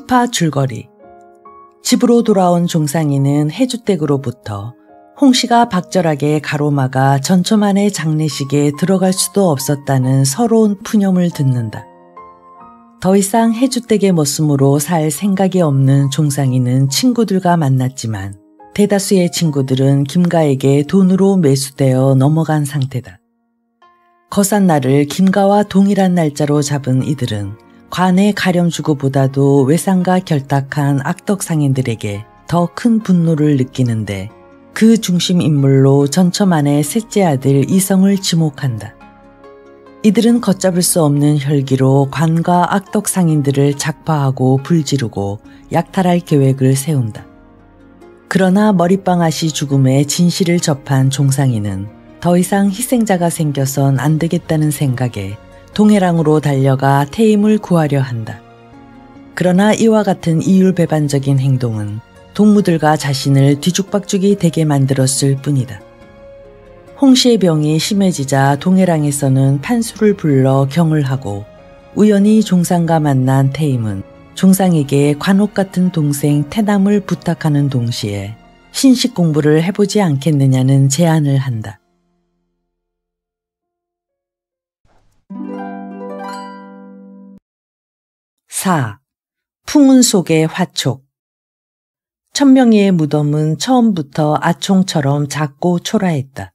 시파 줄거리. 집으로 돌아온 종상이는 해주댁으로부터 홍씨가 박절하게 가로막아 전처만의 장례식에 들어갈 수도 없었다는 서러운 푸념을 듣는다. 더 이상 해주댁의 머슴으로 살 생각이 없는 종상이는 친구들과 만났지만 대다수의 친구들은 김가에게 돈으로 매수되어 넘어간 상태다. 거산 날을 김가와 동일한 날짜로 잡은 이들은 관의 가렴주고보다도 외상과 결탁한 악덕 상인들에게 더 큰 분노를 느끼는데 그 중심 인물로 전처만의 셋째 아들 이성을 지목한다. 이들은 걷잡을 수 없는 혈기로 관과 악덕 상인들을 작파하고 불지르고 약탈할 계획을 세운다. 그러나 머리빵아시 죽음의 진실을 접한 종상이는 더 이상 희생자가 생겨선 안 되겠다는 생각에 동해랑으로 달려가 태임을 구하려 한다. 그러나 이와 같은 이율배반적인 행동은 동무들과 자신을 뒤죽박죽이 되게 만들었을 뿐이다. 홍씨의 병이 심해지자 동해랑에서는 판수를 불러 경을 하고 우연히 종상과 만난 태임은 종상에게 관옥 같은 동생 태남을 부탁하는 동시에 신식 공부를 해보지 않겠느냐는 제안을 한다. 사. 풍운 속의 화촉. 천명이의 무덤은 처음부터 아총처럼 작고 초라했다.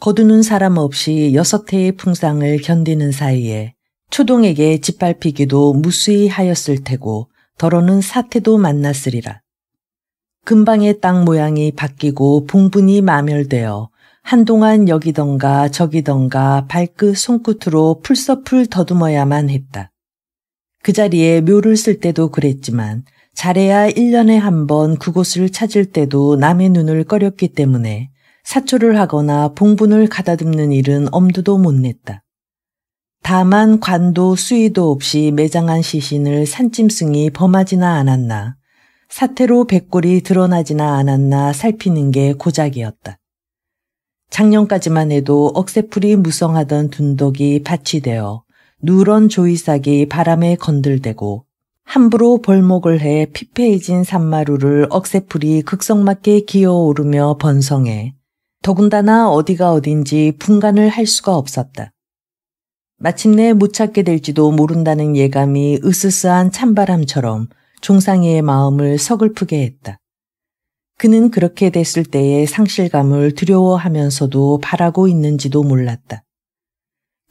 거두는 사람 없이 6해의 풍상을 견디는 사이에 초동에게 짓밟히기도 무수히 하였을 테고 더러는 사태도 만났으리라. 근방의 땅 모양이 바뀌고 봉분이 마멸되어 한동안 여기던가 저기던가 발끝 손끝으로 풀서풀 더듬어야만 했다. 그 자리에 묘를 쓸 때도 그랬지만 잘해야 1년에 한 번 그곳을 찾을 때도 남의 눈을 꺼렸기 때문에 사초를 하거나 봉분을 가다듬는 일은 엄두도 못 냈다. 다만 관도 수의도 없이 매장한 시신을 산짐승이 범하지나 않았나, 사태로 백골이 드러나지나 않았나 살피는 게 고작이었다. 작년까지만 해도 억새풀이 무성하던 둔덕이 밭이 되어 누런 조이삭이 바람에 건들대고 함부로 벌목을 해 피폐해진 산마루를 억새풀이 극성맞게 기어오르며 번성해 더군다나 어디가 어딘지 분간을 할 수가 없었다. 마침내 못 찾게 될지도 모른다는 예감이 으스스한 찬바람처럼 종상이의 마음을 서글프게 했다. 그는 그렇게 됐을 때의 상실감을 두려워하면서도 바라고 있는지도 몰랐다.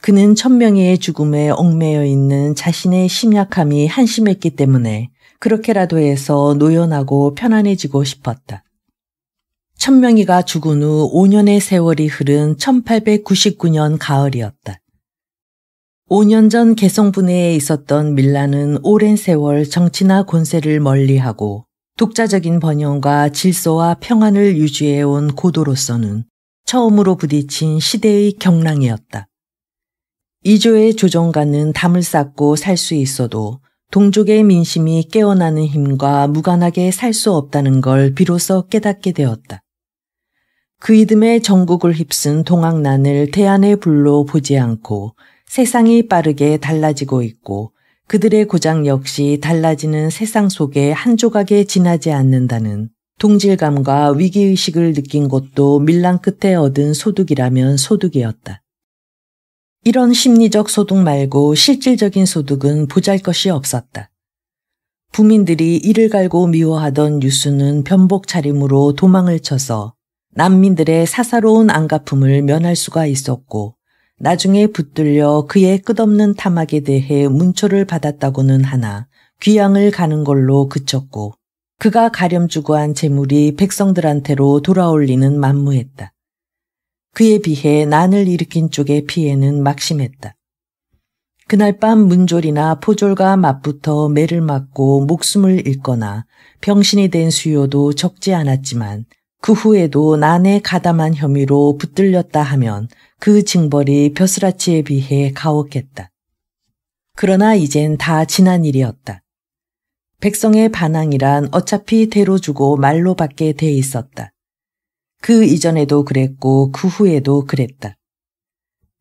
그는 천명이의 죽음에 얽매여 있는 자신의 심약함이 한심했기 때문에 그렇게라도 해서 노연하고 편안해지고 싶었다. 천명이가 죽은 후 5년의 세월이 흐른 1899년 가을이었다. 5년 전 개성분해에 있었던 밀라는 오랜 세월 정치나 권세를 멀리하고 독자적인 번영과 질서와 평안을 유지해온 고도로서는 처음으로 부딪힌 시대의 경랑이었다. 이조의 조정가는 담을 쌓고 살 수 있어도 동족의 민심이 깨어나는 힘과 무관하게 살 수 없다는 걸 비로소 깨닫게 되었다. 그 이듬해 전국을 휩쓴 동학난을 대안의 불로 보지 않고 세상이 빠르게 달라지고 있고 그들의 고장 역시 달라지는 세상 속에 한 조각에 지나지 않는다는 동질감과 위기의식을 느낀 것도 밀란 끝에 얻은 소득이라면 소득이었다. 이런 심리적 소득 말고 실질적인 소득은 보잘것이 없었다. 부민들이 이를 갈고 미워하던 유수는 변복 차림으로 도망을 쳐서 난민들의 사사로운 안갚음을 면할 수가 있었고 나중에 붙들려 그의 끝없는 탐악에 대해 문초를 받았다고는 하나 귀양을 가는 걸로 그쳤고 그가 가렴주고한 재물이 백성들한테로 돌아올 리는 만무했다. 그에 비해 난을 일으킨 쪽의 피해는 막심했다. 그날 밤 문졸이나 포졸과 맞붙어 매를 맞고 목숨을 잃거나 병신이 된 수요도 적지 않았지만 그 후에도 난에 가담한 혐의로 붙들렸다 하면 그 징벌이 벼슬아치에 비해 가혹했다. 그러나 이젠 다 지난 일이었다. 백성의 반항이란 어차피 대로 주고 말로 받게 돼 있었다. 그 이전에도 그랬고 그 후에도 그랬다.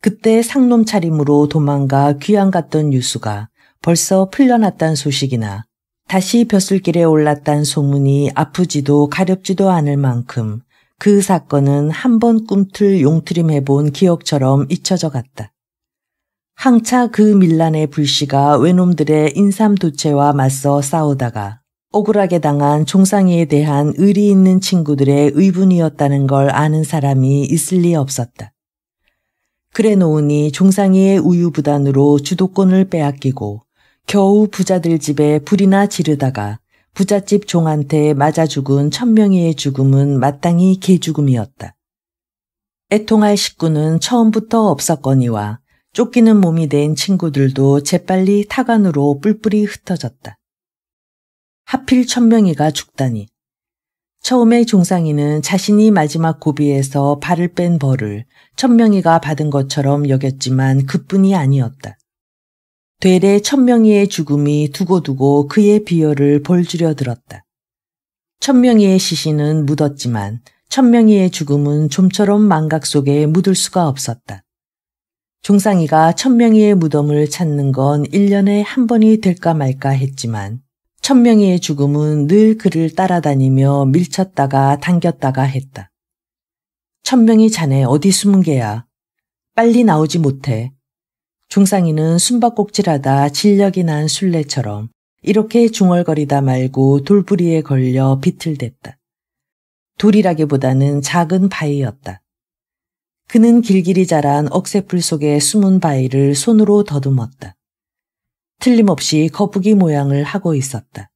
그때 상놈 차림으로 도망가 귀양 갔던 유수가 벌써 풀려났단 소식이나 다시 벼슬길에 올랐단 소문이 아프지도 가렵지도 않을 만큼 그 사건은 한 번 꿈틀 용트림해본 기억처럼 잊혀져 갔다. 항차 그 밀란의 불씨가 외놈들의 인삼도체와 맞서 싸우다가 억울하게 당한 종상이에 대한 의리 있는 친구들의 의분이었다는 걸 아는 사람이 있을 리 없었다. 그래 놓으니 종상이의 우유부단으로 주도권을 빼앗기고 겨우 부자들 집에 불이나 지르다가 부잣집 종한테 맞아 죽은 천명이의 죽음은 마땅히 개죽음이었다. 애통할 식구는 처음부터 없었거니와 쫓기는 몸이 된 친구들도 재빨리 타관으로 뿔뿔이 흩어졌다. 하필 천명이가 죽다니. 처음에 종상이는 자신이 마지막 고비에서 발을 뺀 벌을 천명이가 받은 것처럼 여겼지만 그뿐이 아니었다. 되레 천명이의 죽음이 두고두고 그의 비열을 벌주려 들었다. 천명이의 시신은 묻었지만 천명이의 죽음은 좀처럼 망각 속에 묻을 수가 없었다. 종상이가 천명이의 무덤을 찾는 건 1년에 한 번이 될까 말까 했지만 천명이의 죽음은 늘 그를 따라다니며 밀쳤다가 당겼다가 했다. 천명이 자네 어디 숨은 게야? 빨리 나오지 못해. 종상이는 숨바꼭질하다 진력이 난 술래처럼 이렇게 중얼거리다 말고 돌부리에 걸려 비틀댔다. 돌이라기보다는 작은 바위였다. 그는 길길이 자란 억새풀 속에 숨은 바위를 손으로 더듬었다. 틀림없이 거북이 모양을 하고 있었다.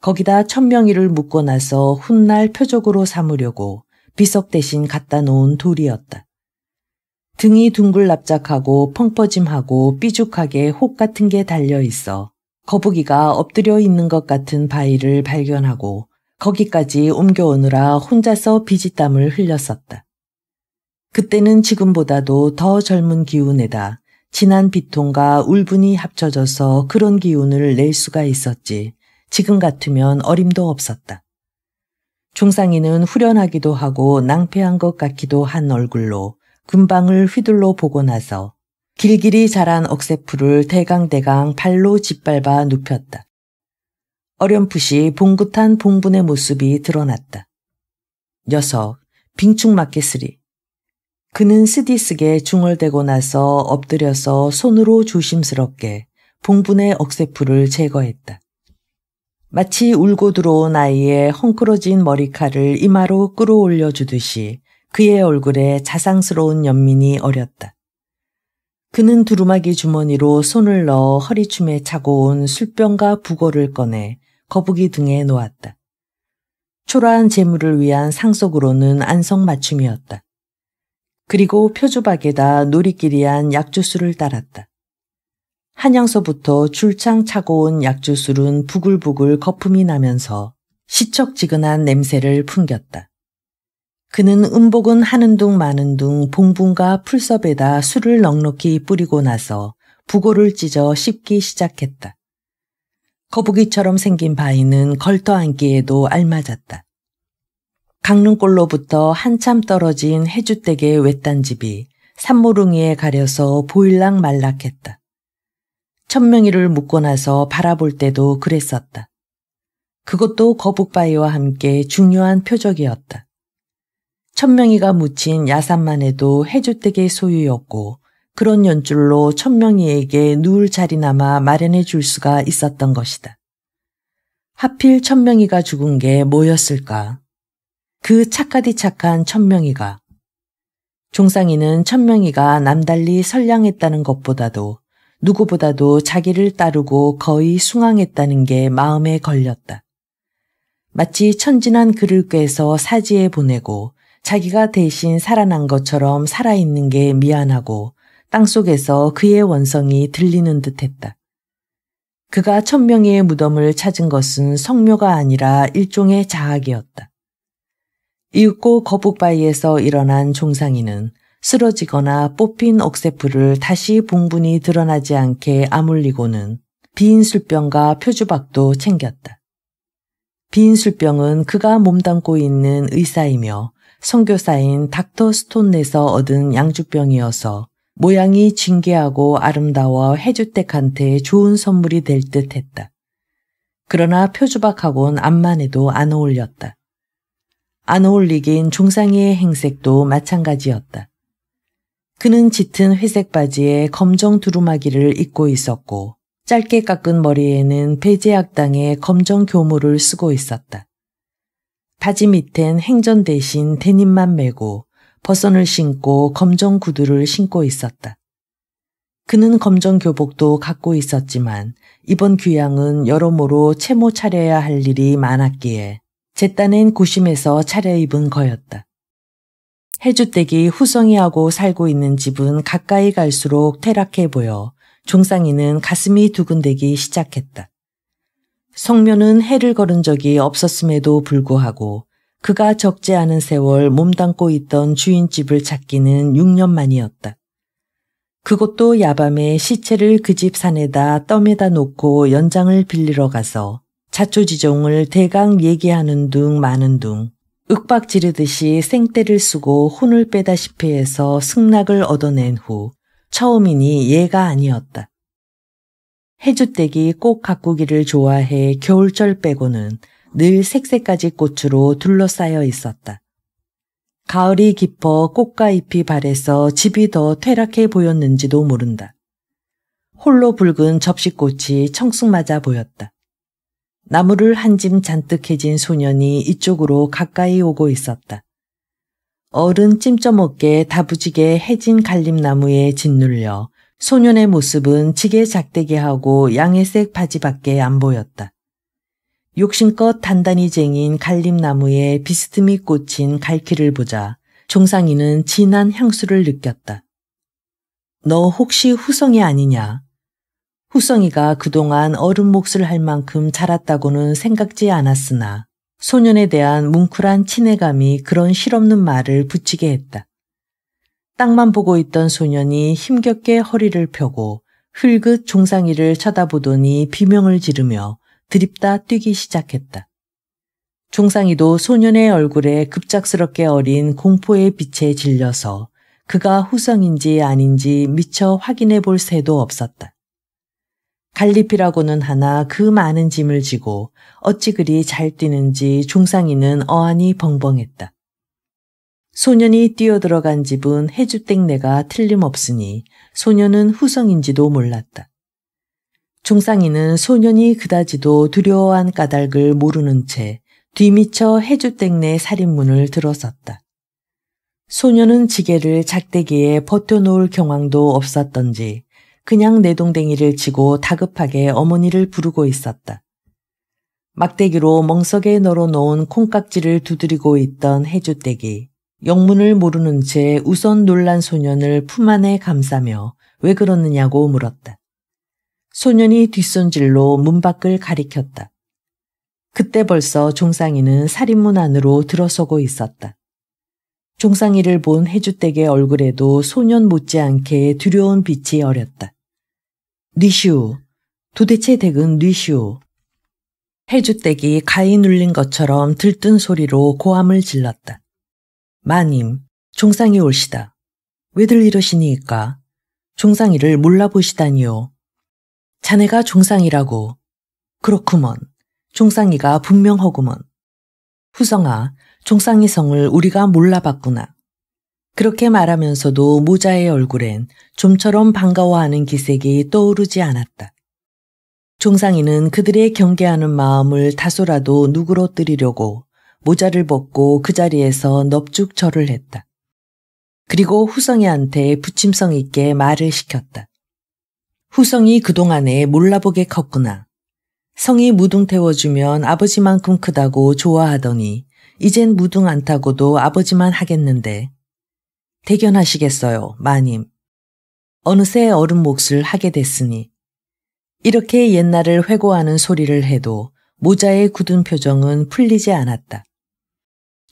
거기다 천명이를 묶고 나서 훗날 표적으로 삼으려고 비석 대신 갖다 놓은 돌이었다. 등이 둥글납작하고 펑퍼짐하고 삐죽하게 혹 같은 게 달려있어 거북이가 엎드려 있는 것 같은 바위를 발견하고 거기까지 옮겨오느라 혼자서 비지땀을 흘렸었다. 그때는 지금보다도 더 젊은 기운에다 진한 비통과 울분이 합쳐져서 그런 기운을 낼 수가 있었지 지금 같으면 어림도 없었다. 종상이는 후련하기도 하고 낭패한 것 같기도 한 얼굴로 금방을 휘둘러 보고 나서 길길이 자란 억새풀을 대강대강 발로 짓밟아 눕혔다. 어렴풋이 봉긋한 봉분의 모습이 드러났다. 녀석, 빙충맞게 쓰리. 그는 쓰디쓰게 중얼대고 나서 엎드려서 손으로 조심스럽게 봉분의 억새풀을 제거했다. 마치 울고 들어온 아이의 헝클어진 머리칼을 이마로 끌어올려 주듯이 그의 얼굴에 자상스러운 연민이 어렸다. 그는 두루마기 주머니로 손을 넣어 허리춤에 차고 온 술병과 부고를 꺼내 거북이 등에 놓았다. 초라한 재물을 위한 상속으로는 안성맞춤이었다. 그리고 표주박에다 놀이끼리한 약주술을 따랐다. 한양서부터 줄창 차고 온 약주술은 부글부글 거품이 나면서 시척지근한 냄새를 풍겼다. 그는 음복은 하는 둥 마는 둥 봉분과 풀섭에다 술을 넉넉히 뿌리고 나서 부고를 찢어 씹기 시작했다. 거북이처럼 생긴 바위는 걸터앉기에도 알맞았다. 강릉골로부터 한참 떨어진 해주댁의 외딴 집이 산모릉이에 가려서 보일락 말락했다. 천명이를 묻고 나서 바라볼 때도 그랬었다. 그것도 거북바위와 함께 중요한 표적이었다. 천명이가 묻힌 야산만 해도 해주댁의 소유였고 그런 연줄로 천명이에게 누울 자리나마 마련해 줄 수가 있었던 것이다. 하필 천명이가 죽은 게 뭐였을까? 그 착하디 착한 천명이가. 종상이는 천명이가 남달리 선량했다는 것보다도 누구보다도 자기를 따르고 거의 숭앙했다는 게 마음에 걸렸다. 마치 천진한 그를 꿰서 사지에 보내고 자기가 대신 살아난 것처럼 살아있는 게 미안하고 땅속에서 그의 원성이 들리는 듯했다. 그가 천명이의 무덤을 찾은 것은 성묘가 아니라 일종의 자학이었다. 이윽고 거북바위에서 일어난 종상이는 쓰러지거나 뽑힌 억새풀을 다시 봉분이 드러나지 않게 아물리고는 빈 술병과 표주박도 챙겼다. 빈 술병은 그가 몸담고 있는 의사이며 선교사인 닥터 스톤에서 얻은 양주병이어서 모양이 진귀하고 아름다워 해주댁한테 좋은 선물이 될 듯했다. 그러나 표주박하곤 앞만 해도 안 어울렸다. 안 어울리긴 종상이의 행색도 마찬가지였다. 그는 짙은 회색 바지에 검정 두루마기를 입고 있었고 짧게 깎은 머리에는 배제학당의 검정 교모를 쓰고 있었다. 바지 밑엔 행전 대신 데님만 매고 버선을 신고 검정 구두를 신고 있었다. 그는 검정 교복도 갖고 있었지만 이번 귀향은 여러모로 채모 차려야 할 일이 많았기에 제딴엔 고심해서 차려입은 거였다. 해주댁이 후성이하고 살고 있는 집은 가까이 갈수록 퇴락해 보여 종상이는 가슴이 두근대기 시작했다. 성묘는 해를 걸은 적이 없었음에도 불구하고 그가 적지 않은 세월 몸담고 있던 주인집을 찾기는 6년 만이었다. 그것도 야밤에 시체를 그 집 산에다 떠매다 놓고 연장을 빌리러 가서 자초지종을 대강 얘기하는 둥 마는 둥 윽박 지르듯이 생떼를 쓰고 혼을 빼다시피 해서 승낙을 얻어낸 후 처음이니 얘가 아니었다. 해주댁이 꽃 가꾸기를 좋아해 겨울철 빼고는 늘 색색까지 꽃으로 둘러싸여 있었다. 가을이 깊어 꽃과 잎이 바래서 집이 더 퇴락해 보였는지도 모른다. 홀로 붉은 접시꽃이 청승맞아 보였다. 나무를 한 짐 잔뜩 해진 소년이 이쪽으로 가까이 오고 있었다. 어른 찜쪄먹게 다부지게 해진 갈림나무에 짓눌려 소년의 모습은 지게 작대기하고 양회색 바지밖에 안 보였다. 욕심껏 단단히 쟁인 갈림나무에 비스듬히 꽂힌 갈퀴를 보자 종상이는 진한 향수를 느꼈다. 너 혹시 후성이 아니냐? 후성이가 그동안 어른 몫을 할 만큼 자랐다고는 생각지 않았으나 소년에 대한 뭉클한 친애감이 그런 실없는 말을 붙이게 했다. 땅만 보고 있던 소년이 힘겹게 허리를 펴고 흘긋 종상이를 쳐다보더니 비명을 지르며 드립다 뛰기 시작했다. 종상이도 소년의 얼굴에 급작스럽게 어린 공포의 빛에 질려서 그가 후성인지 아닌지 미처 확인해 볼 새도 없었다. 갈리피라고는 하나 그 많은 짐을 지고 어찌 그리 잘 뛰는지 종상이는 어안이 벙벙했다. 소년이 뛰어들어간 집은 해주땡네가 틀림없으니 소년은 후성인지도 몰랐다. 종상이는 소년이 그다지도 두려워한 까닭을 모르는 채 뒤미처 해주땡네 살인문을 들어섰다. 소년은 지게를 작대기에 버텨놓을 경황도 없었던지 그냥 내동댕이를 치고 다급하게 어머니를 부르고 있었다. 막대기로 멍석에 널어놓은 콩깍지를 두드리고 있던 해주댁이 영문을 모르는 채 우선 놀란 소년을 품 안에 감싸며 왜 그러느냐고 물었다. 소년이 뒷손질로 문 밖을 가리켰다. 그때 벌써 종상이는 살인문 안으로 들어서고 있었다. 종상이를 본 해주댁의 얼굴에도 소년 못지않게 두려운 빛이 어렸다. 뉘시오. 도대체 댁은 뉘시오. 해주댁이 가히 눌린 것처럼 들뜬 소리로 고함을 질렀다. 마님, 종상이 올시다. 왜들 이러시니까? 종상이를 몰라보시다니요. 자네가 종상이라고. 그렇구먼. 종상이가 분명하구먼. 후성아, 종상이 성을 우리가 몰라봤구나. 그렇게 말하면서도 모자의 얼굴엔 좀처럼 반가워하는 기색이 떠오르지 않았다. 종상이는 그들의 경계하는 마음을 다소라도 누그러뜨리려고 모자를 벗고 그 자리에서 넙죽 절을 했다. 그리고 후성이한테 부침성 있게 말을 시켰다. 후성이 그동안에 몰라보게 컸구나. 성이 무등 태워주면 아버지만큼 크다고 좋아하더니 이젠 무등 안 타고도 아버지만 하겠는데. 대견하시겠어요, 마님. 어느새 어른 몫을 하게 됐으니. 이렇게 옛날을 회고하는 소리를 해도 모자의 굳은 표정은 풀리지 않았다.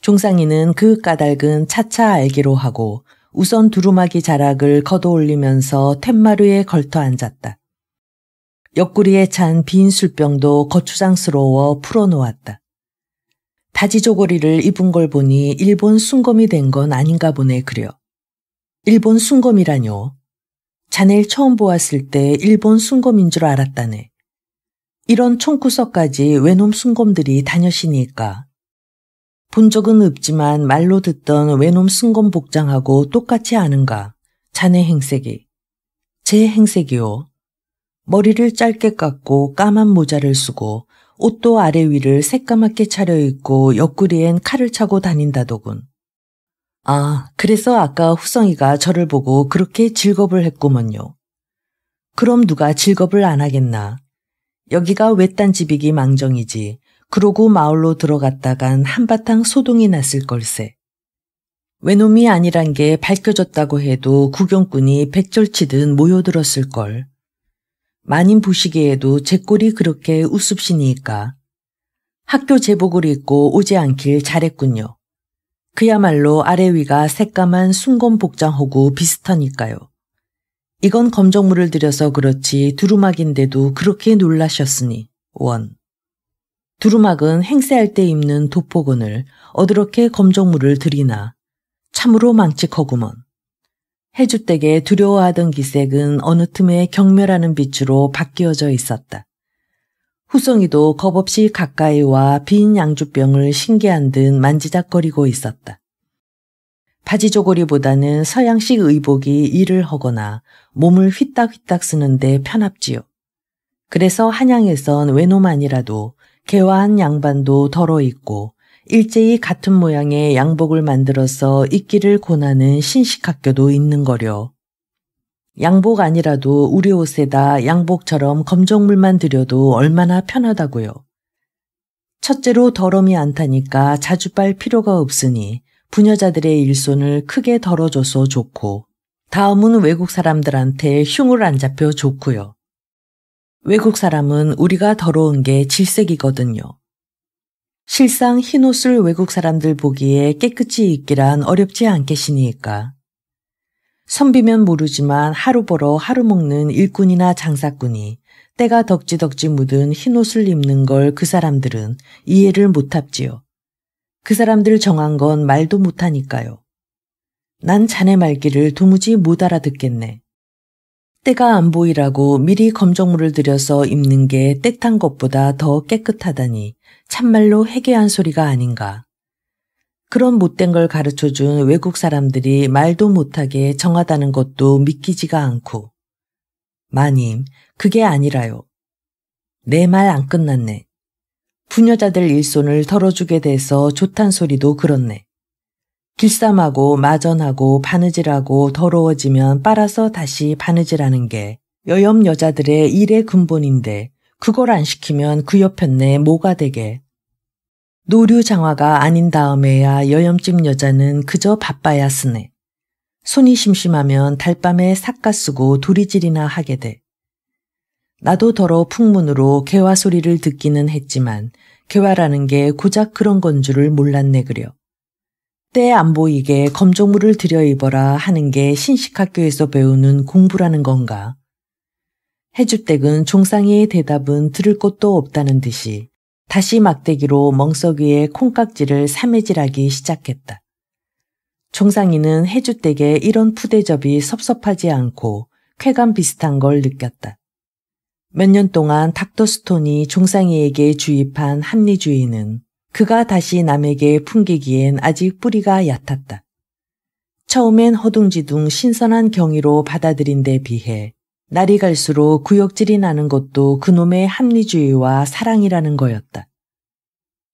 종상이는 그 까닭은 차차 알기로 하고 우선 두루마기 자락을 걷어올리면서 툇마루에 걸터 앉았다. 옆구리에 찬 빈 술병도 거추장스러워 풀어놓았다. 다지저고리를 입은 걸 보니 일본 순검이 된 건 아닌가 보네 그려. 일본 순검이라뇨. 자넬 처음 보았을 때 일본 순검인 줄 알았다네. 이런 총구석까지 외놈 순검들이 다녀시니까. 본 적은 없지만 말로 듣던 외놈 순검 복장하고 똑같지 않은가. 자네 행색이. 제 행색이요. 머리를 짧게 깎고 까만 모자를 쓰고 옷도 아래 위를 새까맣게 차려입고 옆구리엔 칼을 차고 다닌다더군. 아, 그래서 아까 후성이가 저를 보고 그렇게 질겁을 했구먼요. 그럼 누가 질겁을 안 하겠나. 여기가 외딴 집이기 망정이지. 그러고 마을로 들어갔다간 한바탕 소동이 났을 걸세. 외놈이 아니란 게 밝혀졌다고 해도 구경꾼이 백절치듯 모여들었을걸. 마님 보시기에도 제 꼴이 그렇게 우습시니까. 학교 제복을 입고 오지 않길 잘했군요. 그야말로 아래 위가 새까만 순검 복장하고 비슷하니까요. 이건 검정물을 들여서 그렇지 두루마기인데도 그렇게 놀라셨으니. 원. 두루마기는 행세할 때 입는 도포건을 어드럽게 검정물을 들이나. 참으로 망측하구먼. 해주댁에 두려워하던 기색은 어느 틈에 경멸하는 빛으로 바뀌어져 있었다. 후성이도 겁없이 가까이 와 빈 양주병을 신기한 듯 만지작거리고 있었다. 바지 조거리보다는 서양식 의복이 일을 하거나 몸을 휘딱휘딱 쓰는데 편합지요. 그래서 한양에선 외놈아니라도 개화한 양반도 덜어 입고 일제히 같은 모양의 양복을 만들어서 입기를 권하는 신식학교도 있는 거려. 양복 아니라도 우리 옷에다 양복처럼 검정물만 들여도 얼마나 편하다고요. 첫째로 더럼이 않다니까 자주 빨 필요가 없으니 부녀자들의 일손을 크게 덜어줘서 좋고, 다음은 외국 사람들한테 흉을 안 잡혀 좋고요. 외국 사람은 우리가 더러운 게 질색이거든요. 실상 흰옷을 외국 사람들 보기에 깨끗이 입기란 어렵지 않겠시니까. 선비면 모르지만 하루 벌어 하루 먹는 일꾼이나 장사꾼이 때가 덕지덕지 묻은 흰옷을 입는 걸 그 사람들은 이해를 못합지요. 그 사람들 정한 건 말도 못하니까요. 난 자네 말귀를 도무지 못 알아듣겠네. 때가 안 보이라고 미리 검정물을 들여서 입는 게 때탄 것보다 더 깨끗하다니 참말로 해괴한 소리가 아닌가. 그런 못된 걸 가르쳐준 외국 사람들이 말도 못하게 정하다는 것도 믿기지가 않고. 마님, 그게 아니라요. 내 말 안 끝났네. 부녀자들 일손을 덜어주게 돼서 좋단 소리도 그렇네. 길쌈하고 마전하고 바느질하고 더러워지면 빨아서 다시 바느질하는 게 여염 여자들의 일의 근본인데 그걸 안 시키면 그 옆편네 뭐가 되게. 노류장화가 아닌 다음에야 여염집 여자는 그저 바빠야 쓰네. 손이 심심하면 달밤에 삿가 쓰고 도리질이나 하게 돼. 나도 더러 풍문으로 개화 소리를 듣기는 했지만 개화라는 게 고작 그런 건 줄을 몰랐네 그려. 때 안 보이게 검정물을 들여 입어라 하는 게 신식학교에서 배우는 공부라는 건가. 해주댁은 종상이의 대답은 들을 것도 없다는 듯이 다시 막대기로 멍석 위에 콩깍지를 사매질하기 시작했다. 종상이는 해주댁의 이런 푸대접이 섭섭하지 않고 쾌감 비슷한 걸 느꼈다. 몇 년 동안 닥터 스톤이 종상이에게 주입한 합리주의는 그가 다시 남에게 풍기기엔 아직 뿌리가 얕았다. 처음엔 허둥지둥 신선한 경위로 받아들인 데 비해 날이 갈수록 구역질이 나는 것도 그놈의 합리주의와 사랑이라는 거였다.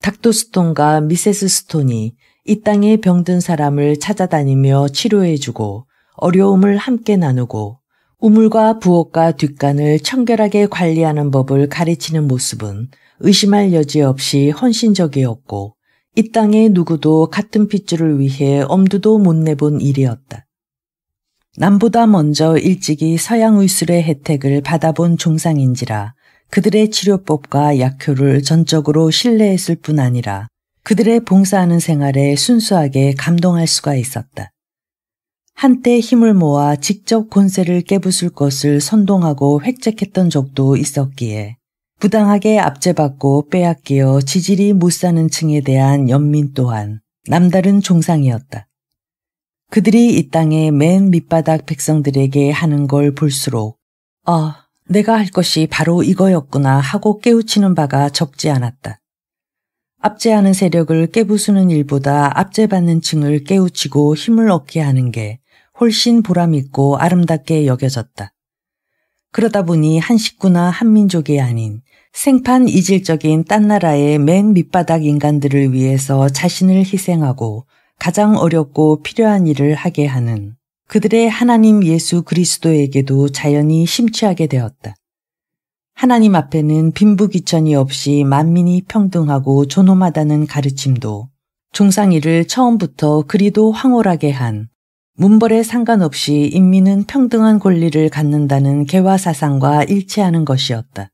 닥터 스톤과 미세스 스톤이 이 땅에 병든 사람을 찾아다니며 치료해주고 어려움을 함께 나누고 우물과 부엌과 뒷간을 청결하게 관리하는 법을 가르치는 모습은 의심할 여지 없이 헌신적이었고 이 땅에 누구도 같은 핏줄을 위해 엄두도 못 내본 일이었다. 남보다 먼저 일찍이 서양 의술의 혜택을 받아본 종상인지라 그들의 치료법과 약효를 전적으로 신뢰했을 뿐 아니라 그들의 봉사하는 생활에 순수하게 감동할 수가 있었다. 한때 힘을 모아 직접 권세를 깨부술 것을 선동하고 획책했던 적도 있었기에 부당하게 압제받고 빼앗기어 지질이 못 사는 층에 대한 연민 또한 남다른 종상이었다. 그들이 이 땅의 맨 밑바닥 백성들에게 하는 걸 볼수록 내가 할 것이 바로 이거였구나 하고 깨우치는 바가 적지 않았다. 압제하는 세력을 깨부수는 일보다 압제받는 층을 깨우치고 힘을 얻게 하는 게 훨씬 보람있고 아름답게 여겨졌다. 그러다 보니 한 식구나 한 민족이 아닌 생판 이질적인 딴 나라의 맨 밑바닥 인간들을 위해서 자신을 희생하고 가장 어렵고 필요한 일을 하게 하는 그들의 하나님 예수 그리스도에게도 자연히 심취하게 되었다. 하나님 앞에는 빈부귀천이 없이 만민이 평등하고 존엄하다는 가르침도 종상이를 처음부터 그리도 황홀하게 한 문벌에 상관없이 인민은 평등한 권리를 갖는다는 개화 사상과 일치하는 것이었다.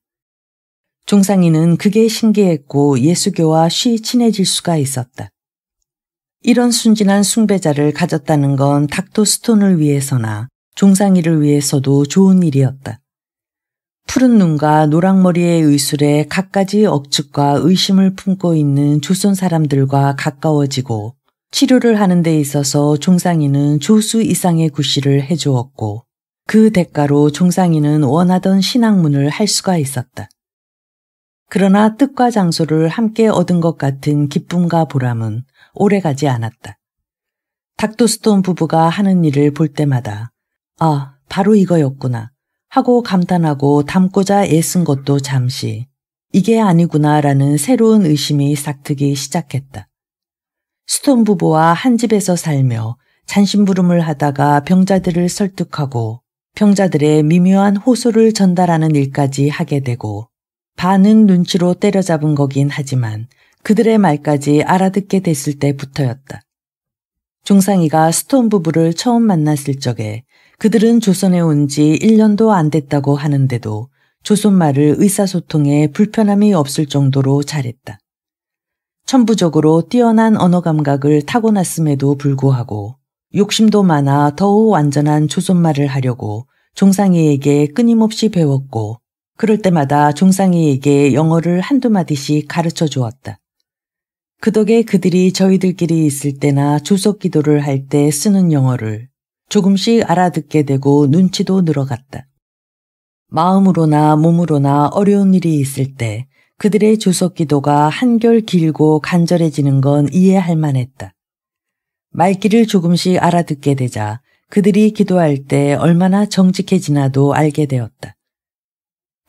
종상이는 그게 신기했고 예수교와 쉬 친해질 수가 있었다. 이런 순진한 숭배자를 가졌다는 건 닥터 스톤을 위해서나 종상이를 위해서도 좋은 일이었다. 푸른 눈과 노랑머리의 의술에 갖가지 억측과 의심을 품고 있는 조선 사람들과 가까워지고 치료를 하는 데 있어서 종상이는 조수 이상의 구실을 해주었고 그 대가로 종상이는 원하던 신학문을 할 수가 있었다. 그러나 뜻과 장소를 함께 얻은 것 같은 기쁨과 보람은 오래가지 않았다. 닥터 스톤 부부가 하는 일을 볼 때마다 아, 바로 이거였구나 하고 감탄하고 담고자 애쓴 것도 잠시 이게 아니구나라는 새로운 의심이 싹트기 시작했다. 스톤 부부와 한 집에서 살며 잔심부름을 하다가 병자들을 설득하고 병자들의 미묘한 호소를 전달하는 일까지 하게 되고 반은 눈치로 때려잡은 거긴 하지만 그들의 말까지 알아듣게 됐을 때부터였다. 종상이가 스톤 부부를 처음 만났을 적에 그들은 조선에 온 지 1년도 안 됐다고 하는데도 조선말을 의사소통에 불편함이 없을 정도로 잘했다. 천부적으로 뛰어난 언어 감각을 타고났음에도 불구하고 욕심도 많아 더욱 완전한 조선말을 하려고 종상이에게 끊임없이 배웠고 그럴 때마다 종상이에게 영어를 한두 마디씩 가르쳐 주었다. 그 덕에 그들이 저희들끼리 있을 때나 조석 기도를 할 때 쓰는 영어를 조금씩 알아듣게 되고 눈치도 늘어갔다. 마음으로나 몸으로나 어려운 일이 있을 때 그들의 조석 기도가 한결 길고 간절해지는 건 이해할 만했다. 말귀를 조금씩 알아듣게 되자 그들이 기도할 때 얼마나 정직해지나도 알게 되었다.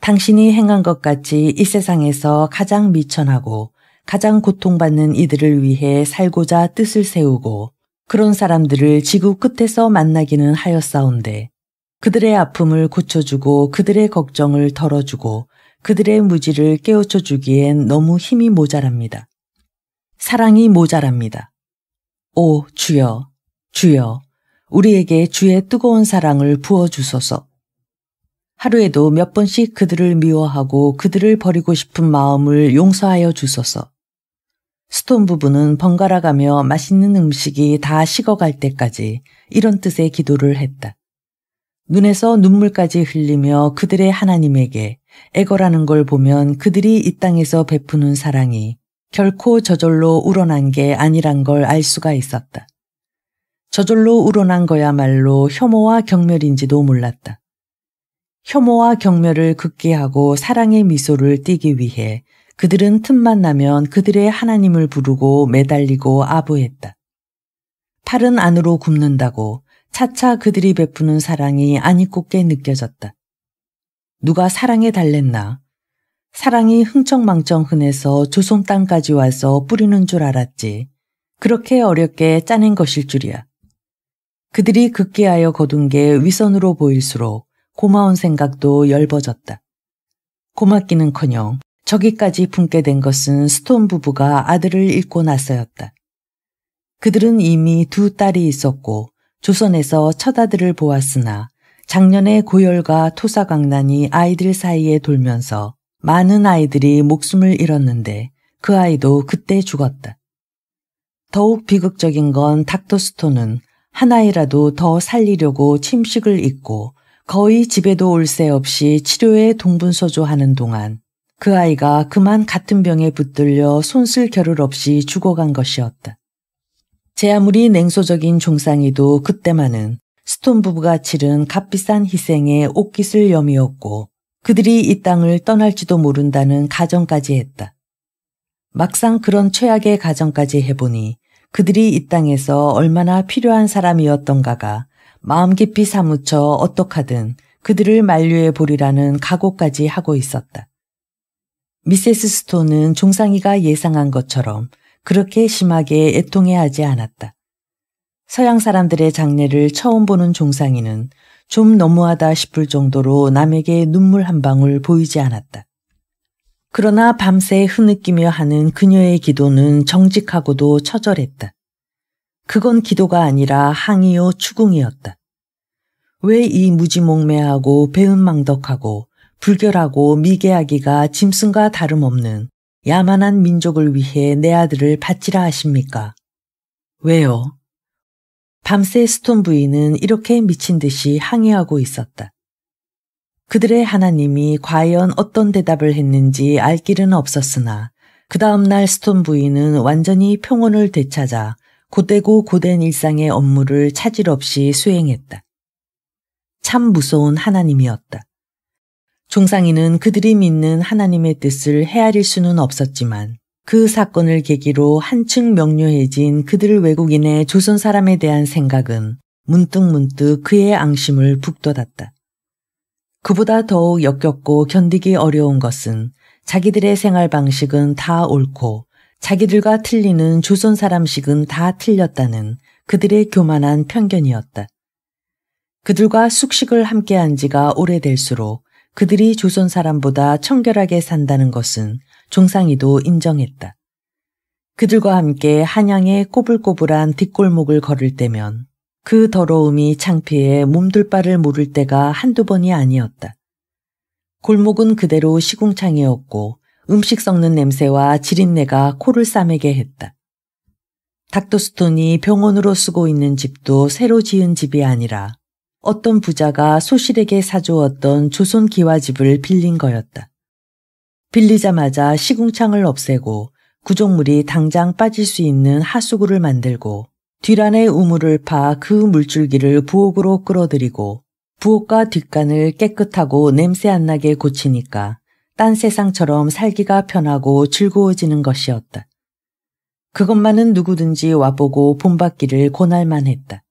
당신이 행한 것 같이 이 세상에서 가장 미천하고 가장 고통받는 이들을 위해 살고자 뜻을 세우고 그런 사람들을 지구 끝에서 만나기는 하였사온데 그들의 아픔을 고쳐주고 그들의 걱정을 덜어주고 그들의 무지를 깨우쳐주기엔 너무 힘이 모자랍니다. 사랑이 모자랍니다. 오 주여, 주여, 우리에게 주의 뜨거운 사랑을 부어주소서. 하루에도 몇 번씩 그들을 미워하고 그들을 버리고 싶은 마음을 용서하여 주소서. 스톤 부부는 번갈아가며 맛있는 음식이 다 식어갈 때까지 이런 뜻의 기도를 했다. 눈에서 눈물까지 흘리며 그들의 하나님에게 애걸하는 걸 보면 그들이 이 땅에서 베푸는 사랑이 결코 저절로 우러난 게 아니란 걸 알 수가 있었다. 저절로 우러난 거야말로 혐오와 경멸인지도 몰랐다. 혐오와 경멸을 극기하고 사랑의 미소를 띠기 위해 그들은 틈만 나면 그들의 하나님을 부르고 매달리고 아부했다. 팔은 안으로 굽는다고 차차 그들이 베푸는 사랑이 아니꼽게 느껴졌다. 누가 사랑에 달랬나? 사랑이 흥청망청 흔해서 조선 땅까지 와서 뿌리는 줄 알았지. 그렇게 어렵게 짜낸 것일 줄이야. 그들이 극기하여 거둔 게 위선으로 보일수록 고마운 생각도 엷어졌다. 고맙기는커녕 저기까지 품게 된 것은 스톤 부부가 아들을 잃고 나서였다. 그들은 이미 두 딸이 있었고 조선에서 첫아들을 보았으나 작년에 고열과 토사강난이 아이들 사이에 돌면서 많은 아이들이 목숨을 잃었는데 그 아이도 그때 죽었다. 더욱 비극적인 건 닥터 스톤은 한 아이라도 더 살리려고 침식을 잊고 거의 집에도 올 새 없이 치료에 동분서주하는 동안 그 아이가 그만 같은 병에 붙들려 손쓸 겨를 없이 죽어간 것이었다. 제 아무리 냉소적인 종상이도 그때만은 스톤 부부가 치른 값비싼 희생에 옷깃을 여미었고 그들이 이 땅을 떠날지도 모른다는 가정까지 했다. 막상 그런 최악의 가정까지 해보니 그들이 이 땅에서 얼마나 필요한 사람이었던가가 마음 깊이 사무쳐 어떡하든 그들을 만류해 보리라는 각오까지 하고 있었다. 미세스 스톤은 종상이가 예상한 것처럼 그렇게 심하게 애통해하지 않았다. 서양 사람들의 장례를 처음 보는 종상이는 좀 너무하다 싶을 정도로 남에게 눈물 한 방울 보이지 않았다. 그러나 밤새 흐느끼며 하는 그녀의 기도는 정직하고도 처절했다. 그건 기도가 아니라 항의요 추궁이었다. 왜 이 무지몽매하고 배은망덕하고 불결하고 미개하기가 짐승과 다름없는 야만한 민족을 위해 내 아들을 바치라 하십니까? 왜요? 밤새 스톤 부인은 이렇게 미친 듯이 항의하고 있었다. 그들의 하나님이 과연 어떤 대답을 했는지 알 길은 없었으나 그 다음 날 스톤 부인은 완전히 평온을 되찾아 곧되고 고된 일상의 업무를 차질 없이 수행했다. 참 무서운 하나님이었다. 종상이는 그들이 믿는 하나님의 뜻을 헤아릴 수는 없었지만 그 사건을 계기로 한층 명료해진 그들 외국인의 조선 사람에 대한 생각은 문득문득 그의 앙심을 북돋았다. 그보다 더욱 역겹고 견디기 어려운 것은 자기들의 생활 방식은 다 옳고 자기들과 틀리는 조선 사람식은 다 틀렸다는 그들의 교만한 편견이었다. 그들과 숙식을 함께한 지가 오래될수록 그들이 조선 사람보다 청결하게 산다는 것은 종상이도 인정했다. 그들과 함께 한양의 꼬불꼬불한 뒷골목을 걸을 때면 그 더러움이 창피해 몸둘 바를 모를 때가 한두 번이 아니었다. 골목은 그대로 시궁창이었고 음식 썩는 냄새와 지린내가 코를 싸매게 했다. 닥터 스톤이 병원으로 쓰고 있는 집도 새로 지은 집이 아니라 어떤 부자가 소실에게 사주었던 조선 기와집을 빌린 거였다. 빌리자마자 시궁창을 없애고 구조물이 당장 빠질 수 있는 하수구를 만들고 뒷안에 우물을 파 그 물줄기를 부엌으로 끌어들이고 부엌과 뒷간을 깨끗하고 냄새 안 나게 고치니까 딴 세상처럼 살기가 편하고 즐거워지는 것이었다. 그것만은 누구든지 와보고 본받기를 권할만 했다.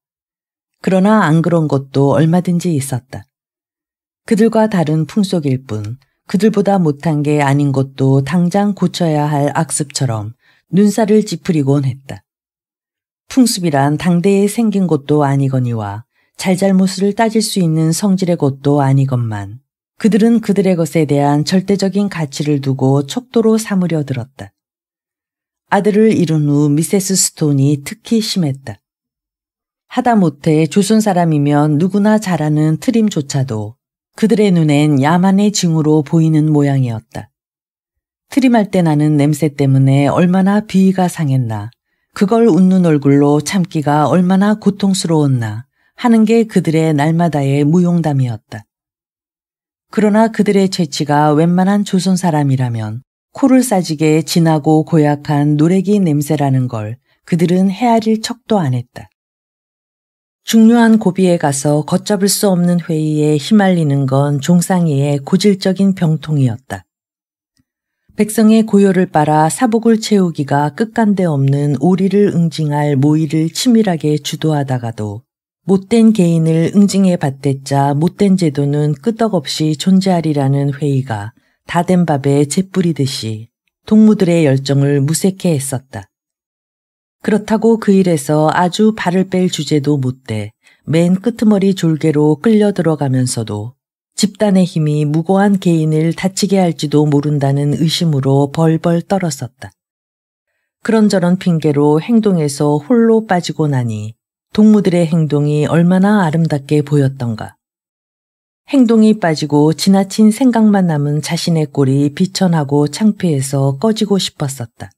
그러나 안 그런 것도 얼마든지 있었다. 그들과 다른 풍속일 뿐 그들보다 못한 게 아닌 것도 당장 고쳐야 할 악습처럼 눈살을 찌푸리곤 했다. 풍습이란 당대에 생긴 것도 아니거니와 잘잘못을 따질 수 있는 성질의 것도 아니건만 그들은 그들의 것에 대한 절대적인 가치를 두고 척도로 삼으려 들었다. 아들을 잃은 후 미세스 스톤이 특히 심했다. 하다못해 조선 사람이면 누구나 잘 아는 트림조차도 그들의 눈엔 야만의 징후로 보이는 모양이었다. 트림할 때 나는 냄새 때문에 얼마나 비위가 상했나, 그걸 웃는 얼굴로 참기가 얼마나 고통스러웠나 하는 게 그들의 날마다의 무용담이었다. 그러나 그들의 죄치가 웬만한 조선 사람이라면 코를 싸지게 진하고 고약한 노래기 냄새라는 걸 그들은 헤아릴 척도 안 했다. 중요한 고비에 가서 걷잡을 수 없는 회의에 휘말리는 건 종상이의 고질적인 병통이었다. 백성의 고요를 빨아 사복을 채우기가 끝간데 없는 오리를 응징할 모의를 치밀하게 주도하다가도 못된 개인을 응징해 받댔자 못된 제도는 끄떡없이 존재하리라는 회의가 다 된 밥에 재 뿌리듯이 동무들의 열정을 무색해 했었다. 그렇다고 그 일에서 아주 발을 뺄 주제도 못돼 맨 끄트머리 졸개로 끌려 들어가면서도 집단의 힘이 무고한 개인을 다치게 할지도 모른다는 의심으로 벌벌 떨었었다. 그런저런 핑계로 행동에서 홀로 빠지고 나니 동무들의 행동이 얼마나 아름답게 보였던가. 행동이 빠지고 지나친 생각만 남은 자신의 꼴이 비천하고 창피해서 꺼지고 싶었었다.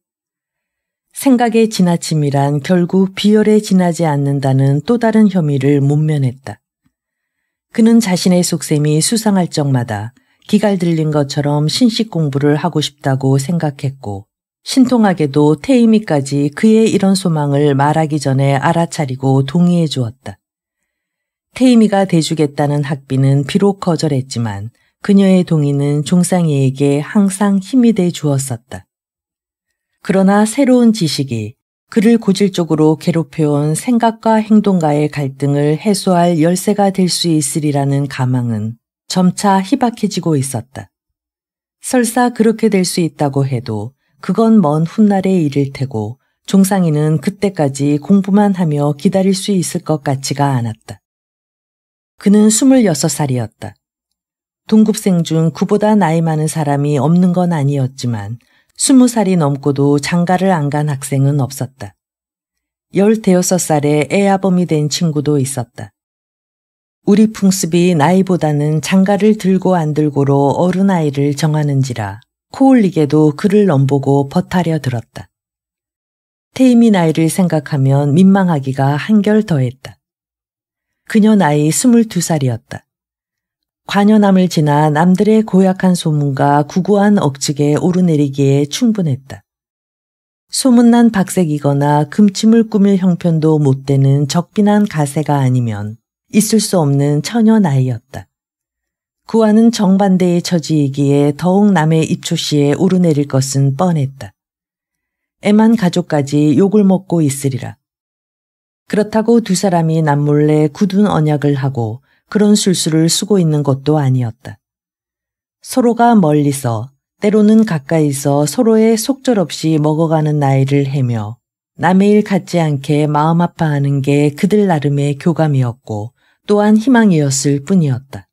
생각의 지나침이란 결국 비열에 지나지 않는다는 또 다른 혐의를 못면했다. 그는 자신의 속셈이 수상할 적마다 기갈 들린 것처럼 신식 공부를 하고 싶다고 생각했고 신통하게도 태임이까지 그의 이런 소망을 말하기 전에 알아차리고 동의해 주었다. 태임이가 대주겠다는 학비는 비록 거절했지만 그녀의 동의는 종상이에게 항상 힘이 돼 주었었다. 그러나 새로운 지식이 그를 고질적으로 괴롭혀온 생각과 행동과의 갈등을 해소할 열쇠가 될 수 있으리라는 가망은 점차 희박해지고 있었다. 설사 그렇게 될 수 있다고 해도 그건 먼 훗날의 일일 테고 종상이는 그때까지 공부만 하며 기다릴 수 있을 것 같지가 않았다. 그는 26살이었다. 동급생 중 그보다 나이 많은 사람이 없는 건 아니었지만 20살이 넘고도 장가를 안 간 학생은 없었다. 15살에 애아범이 된 친구도 있었다. 우리 풍습이 나이보다는 장가를 들고 안 들고로 어른아이를 정하는지라 코올리게도 그를 넘보고 버타려 들었다. 태임이 나이를 생각하면 민망하기가 한결 더했다. 그녀 나이 22살이었다. 관여남을 지나 남들의 고약한 소문과 구구한 억측에 오르내리기에 충분했다. 소문난 박색이거나 금침을 꾸밀 형편도 못 되는 적빈한 가세가 아니면 있을 수 없는 처녀 나이였다. 그와는 정반대의 처지이기에 더욱 남의 입초시에 오르내릴 것은 뻔했다. 애만 가족까지 욕을 먹고 있으리라. 그렇다고 두 사람이 남몰래 굳은 언약을 하고 그런 술수를 쓰고 있는 것도 아니었다. 서로가 멀리서 때로는 가까이서 서로의 속절없이 먹어가는 나이를 헤며 남의 일 같지 않게 마음 아파하는 게 그들 나름의 교감이었고 또한 희망이었을 뿐이었다.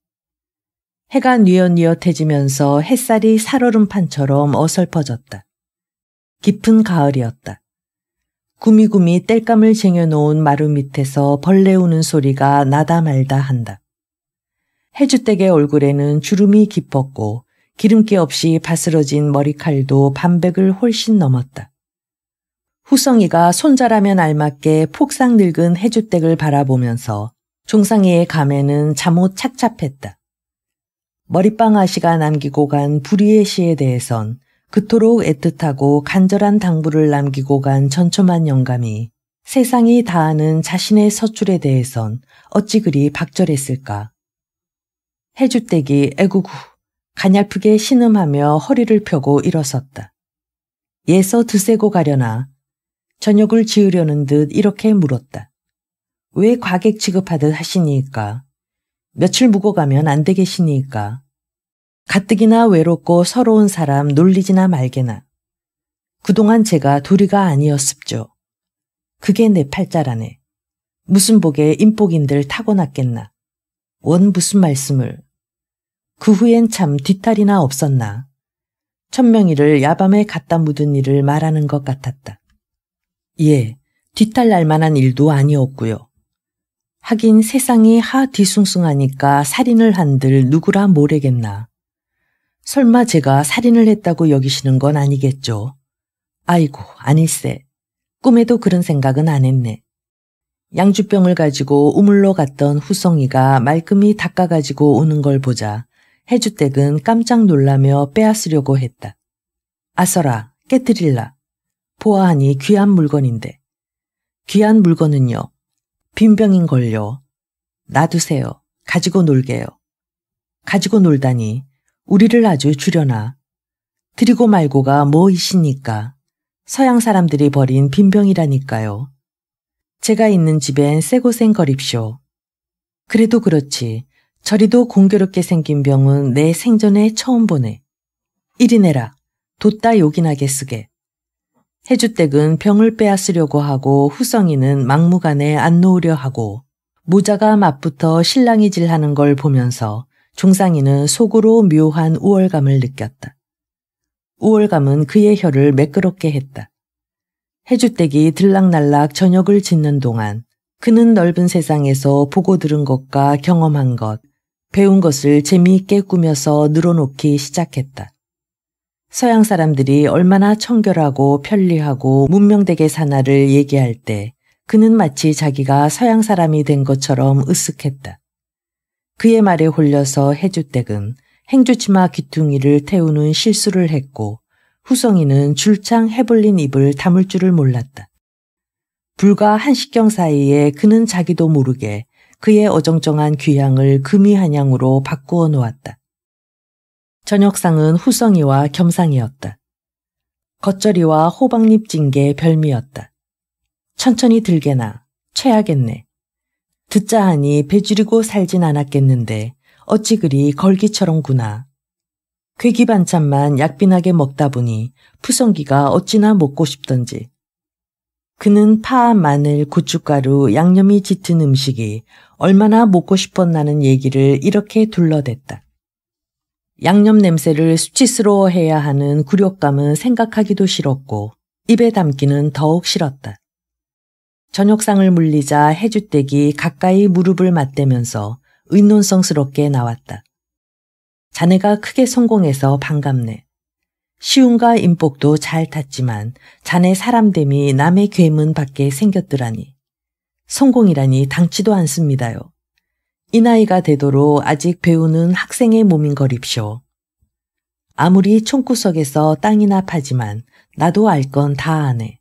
해가 뉘엿뉘엿해지면서 햇살이 살얼음판처럼 어설퍼졌다. 깊은 가을이었다. 구미구미 땔감을 쟁여놓은 마루 밑에서 벌레 우는 소리가 나다 말다 한다. 해주댁의 얼굴에는 주름이 깊었고 기름기 없이 바스러진 머리칼도 반백을 훨씬 넘었다. 후성이가 손자라면 알맞게 폭삭 늙은 해주댁을 바라보면서 종상이의 감에는 잠옷 착잡했다. 머리빵 아씨가 남기고 간 불의의 시에 대해선 그토록 애틋하고 간절한 당부를 남기고 간 전초만 영감이 세상이 다하는 자신의 서출에 대해선 어찌 그리 박절했을까. 해주댁이 애구구 가냘프게 신음하며 허리를 펴고 일어섰다. 예서 드세고 가려나 저녁을 지으려는 듯 이렇게 물었다. 왜 과객 취급하듯 하시니까? 며칠 묵어가면 안 되겠시니까? 가뜩이나 외롭고 서러운 사람 놀리지나 말게나. 그동안 제가 도리가 아니었습죠. 그게 내 팔자라네. 무슨 복에 인복인들 타고났겠나. 원 무슨 말씀을. 그 후엔 참 뒤탈이나 없었나. 천명이를 야밤에 갖다 묻은 일을 말하는 것 같았다. 예, 뒤탈 날 만한 일도 아니었고요. 하긴 세상이 하 뒤숭숭하니까 살인을 한들 누구라 모르겠나. 설마 제가 살인을 했다고 여기시는 건 아니겠죠? 아이고, 아닐세. 꿈에도 그런 생각은 안 했네. 양주병을 가지고 우물로 갔던 후성이가 말끔히 닦아가지고 오는 걸 보자 해주댁은 깜짝 놀라며 빼앗으려고 했다. 아서라, 깨뜨릴라. 보아하니 귀한 물건인데. 귀한 물건은요. 빈병인걸요. 놔두세요. 가지고 놀게요. 가지고 놀다니 우리를 아주 주려나. 드리고 말고가 뭐이시니까. 서양 사람들이 버린 빈병이라니까요. 제가 있는 집엔 쎄고생거립쇼. 그래도 그렇지. 저리도 공교롭게 생긴 병은 내 생전에 처음 보네. 이리 내라. 돛다 요긴하게 쓰게. 해주댁은 병을 빼앗으려고 하고 후성이는 막무가내 안 놓으려 하고 모자가 맞붙어 실랑이질하는 걸 보면서 종상이는 속으로 묘한 우월감을 느꼈다. 우월감은 그의 혀를 매끄럽게 했다. 해주댁이 들락날락 저녁을 짓는 동안 그는 넓은 세상에서 보고 들은 것과 경험한 것, 배운 것을 재미있게 꾸며서 늘어놓기 시작했다. 서양 사람들이 얼마나 청결하고 편리하고 문명되게 사나를 얘기할 때 그는 마치 자기가 서양 사람이 된 것처럼 으쓱했다. 그의 말에 홀려서 해주댁은 행주치마 귀퉁이를 태우는 실수를 했고 후성이는 줄창 해벌린 입을 다물 줄을 몰랐다. 불과 한식경 사이에 그는 자기도 모르게 그의 어정쩡한 귀향을 금이 한양으로 바꾸어 놓았다. 저녁상은 후성이와 겸상이었다. 겉절이와 호박잎 찐 게 별미였다. 천천히 들게나 최하겠네. 듣자 하니 배 줄이고 살진 않았겠는데 어찌 그리 걸기처럼구나. 괴기 반찬만 약빈하게 먹다 보니 푸성기가 어찌나 먹고 싶던지. 그는 파, 마늘, 고춧가루, 양념이 짙은 음식이 얼마나 먹고 싶었나는 얘기를 이렇게 둘러댔다. 양념 냄새를 수치스러워해야 하는 굴욕감은 생각하기도 싫었고 입에 담기는 더욱 싫었다. 저녁상을 물리자 해주댁이 가까이 무릎을 맞대면서 의논성스럽게 나왔다. 자네가 크게 성공해서 반갑네. 시움과 인복도 잘 탔지만 자네 사람됨이 남의 괴문 밖에 생겼더라니. 성공이라니 당치도 않습니다요. 이 나이가 되도록 아직 배우는 학생의 몸인 거립쇼. 아무리 총구석에서 땅이나 파지만 나도 알 건 다 아네.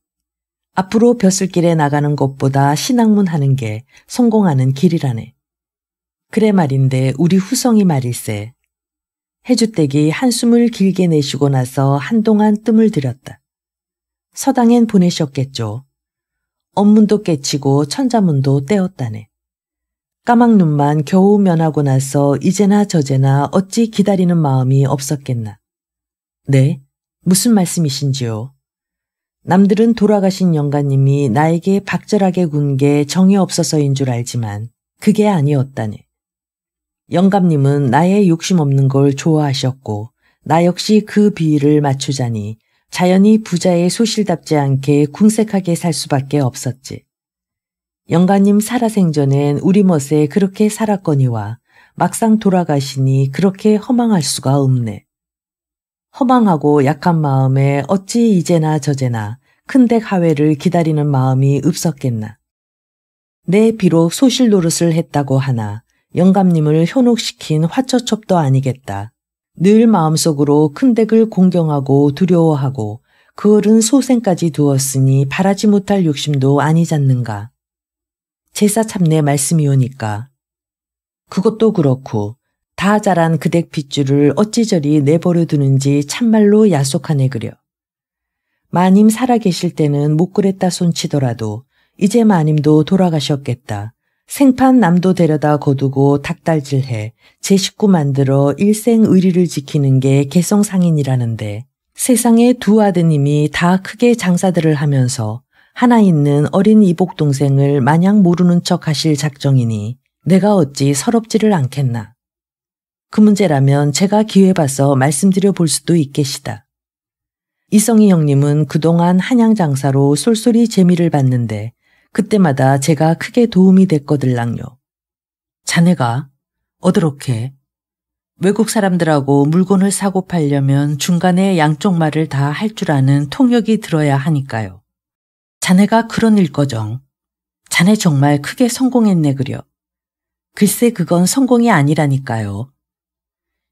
앞으로 벼슬길에 나가는 것보다 신학문 하는 게 성공하는 길이라네. 그래 말인데 우리 후성이 말일세. 해주댁이 한숨을 길게 내쉬고 나서 한동안 뜸을 들였다. 서당엔 보내셨겠죠. 업문도 깨치고 천자문도 떼었다네. 까막 눈만 겨우 면하고 나서 이제나 저제나 어찌 기다리는 마음이 없었겠나. 네, 무슨 말씀이신지요? 남들은 돌아가신 영가님이 나에게 박절하게 군 게 정이 없어서인 줄 알지만 그게 아니었다네. 영감님은 나의 욕심 없는 걸 좋아하셨고 나 역시 그 비위를 맞추자니 자연히 부자의 소실답지 않게 궁색하게 살 수밖에 없었지. 영가님 살아생전엔 우리 멋에 그렇게 살았거니와 막상 돌아가시니 그렇게 허망할 수가 없네. 허망하고 약한 마음에 어찌 이제나 저제나 큰댁 하회를 기다리는 마음이 없었겠나. 내 비록 소실 노릇을 했다고 하나 영감님을 현혹시킨 화처첩도 아니겠다. 늘 마음속으로 큰댁을 공경하고 두려워하고 그 어른 소생까지 두었으니 바라지 못할 욕심도 아니잖는가. 제사 참내 말씀이오니까. 그것도 그렇고 다 자란 그댁 핏줄을 어찌 저리 내버려 두는지 참말로 야속하네 그려. 마님 살아계실 때는 못 그랬다 손치더라도 이제 마님도 돌아가셨겠다. 생판 남도 데려다 거두고 닭달질해 제 식구 만들어 일생 의리를 지키는 게 개성상인이라는데 세상에 두 아드님이 다 크게 장사들을 하면서 하나 있는 어린 이복 동생을 마냥 모르는 척 하실 작정이니 내가 어찌 서럽지를 않겠나. 그 문제라면 제가 기회 봐서 말씀드려 볼 수도 있겠시다. 이성희 형님은 그동안 한양 장사로 쏠쏠히 재미를 봤는데 그때마다 제가 크게 도움이 됐거들랑요. 자네가 어드렇게 외국 사람들하고 물건을 사고 팔려면 중간에 양쪽 말을 다 할 줄 아는 통역이 들어야 하니까요. 자네가 그런 일거정. 자네 정말 크게 성공했네 그려. 글쎄 그건 성공이 아니라니까요.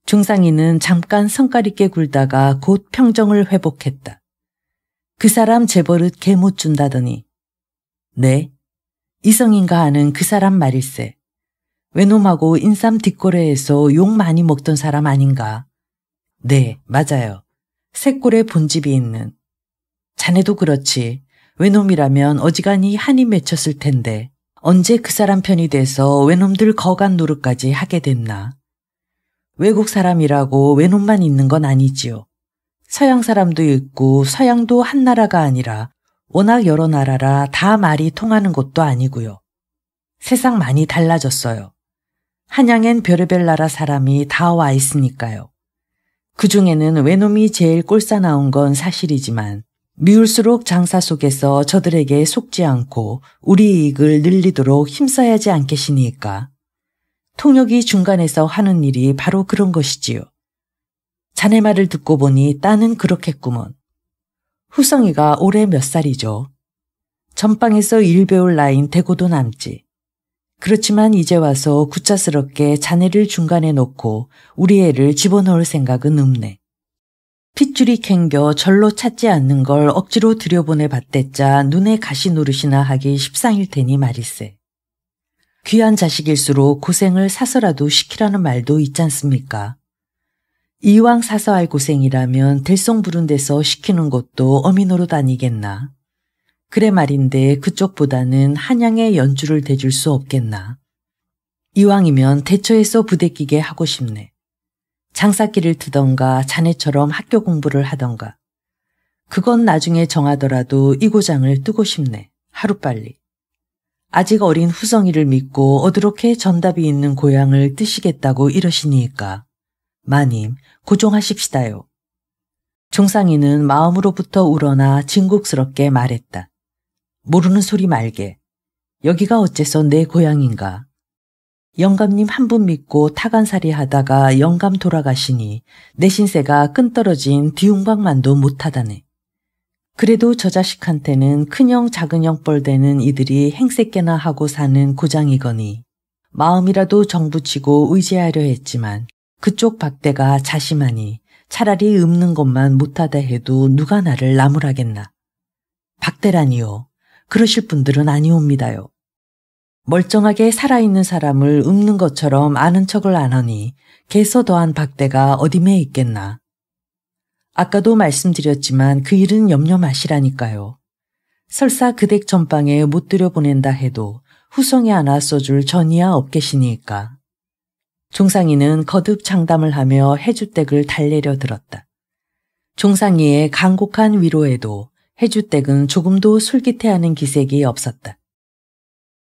중상이는 잠깐 성깔 있게 굴다가 곧 평정을 회복했다. 그 사람 재벌릇 개 못 준다더니. 네, 이성인가 하는 그 사람 말일세. 외놈하고 인삼 뒷거래에서 욕 많이 먹던 사람 아닌가. 네, 맞아요. 새골에 본집이 있는. 자네도 그렇지. 외놈이라면 어지간히 한이 맺혔을 텐데 언제 그 사람 편이 돼서 외놈들 거간 노릇까지 하게 됐나. 외국 사람이라고 외놈만 있는 건 아니지요. 서양 사람도 있고 서양도 한 나라가 아니라 워낙 여러 나라라 다 말이 통하는 것도 아니고요. 세상 많이 달라졌어요. 한양엔 별의별 나라 사람이 다 와 있으니까요. 그중에는 외놈이 제일 꼴싸나온 건 사실이지만 미울수록 장사 속에서 저들에게 속지 않고 우리 이익을 늘리도록 힘써야지 않겠시니까. 통역이 중간에서 하는 일이 바로 그런 것이지요. 자네 말을 듣고 보니 따는 그렇겠구먼. 후성이가 올해 몇 살이죠? 전방에서 일 배울 나이인 대고도 남지. 그렇지만 이제 와서 구차스럽게 자네를 중간에 놓고 우리 애를 집어넣을 생각은 없네. 핏줄이 캥겨 절로 찾지 않는 걸 억지로 들여보내 봤댔자 눈에 가시 노릇이나 하기 십상일 테니 말일세. 귀한 자식일수록 고생을 사서라도 시키라는 말도 있지 않습니까? 이왕 사서 할 고생이라면 들송 부른 데서 시키는 것도 어미 노릇 아니겠나. 그래 말인데 그쪽보다는 한양에 연주를 대줄 수 없겠나. 이왕이면 대처에서 부대끼게 하고 싶네. 장사길을 트던가 자네처럼 학교 공부를 하던가. 그건 나중에 정하더라도 이 고장을 뜨고 싶네. 하루빨리. 아직 어린 후성이를 믿고 어드럽게 전답이 있는 고향을 뜨시겠다고 이러시니까. 마님, 고종하십시다요. 종상이는 마음으로부터 우러나 진국스럽게 말했다. 모르는 소리 말게. 여기가 어째서 내 고향인가. 영감님 한 분 믿고 타간살이 하다가 영감 돌아가시니 내 신세가 끈떨어진 뒤웅박만도 못하다네. 그래도 저 자식한테는 큰형 작은형 뻘되는 이들이 행세께나 하고 사는 고장이거니 마음이라도 정붙이고 의지하려 했지만 그쪽 박대가 자심하니 차라리 읊는 것만 못하다 해도 누가 나를 나무라겠나. 박대라니요. 그러실 분들은 아니옵니다요. 멀쩡하게 살아있는 사람을 읊는 것처럼 아는 척을 안 하니 개서 더한 박대가 어디에 있겠나. 아까도 말씀드렸지만 그 일은 염려 마시라니까요. 설사 그댁 전방에 못 들여보낸다 해도 후성에 하나 써줄 전이야 없겠시니까. 종상이는 거듭 장담을 하며 해주댁을 달래려 들었다. 종상이의 간곡한 위로에도 해주댁은 조금도 솔깃해하는 기색이 없었다.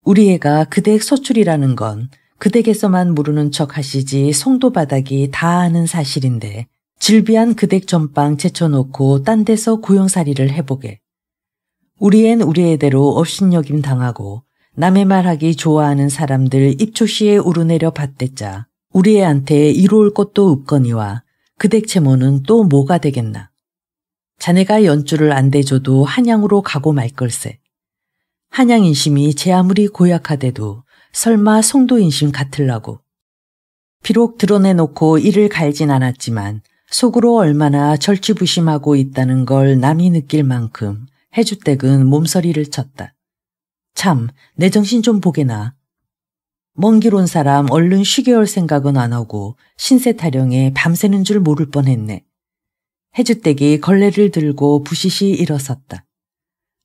우리 애가 그댁 소출이라는 건 그댁에서만 모르는 척 하시지 송도바닥이 다 아는 사실인데 질비한 그댁 전방 제쳐놓고 딴 데서 고용살이를 해보게. 우리 앤 우리 애대로 업신여김 당하고 남의 말하기 좋아하는 사람들 입초시에 오르내려 받댔자 우리 애한테 이로울 것도 없거니와 그댁 채모는 또 뭐가 되겠나. 자네가 연주를 안 대줘도 한양으로 가고 말 걸세. 한양 인심이 제 아무리 고약하대도 설마 송도 인심 같으려고. 비록 드러내놓고 이를 갈진 않았지만 속으로 얼마나 절치부심하고 있다는 걸 남이 느낄 만큼 해주댁은 몸서리를 쳤다. 참, 내 정신 좀 보게나. 먼 길 온 사람 얼른 쉬게 올 생각은 안 하고 신세 타령에 밤새는 줄 모를 뻔했네. 해주댁이 걸레를 들고 부시시 일어섰다.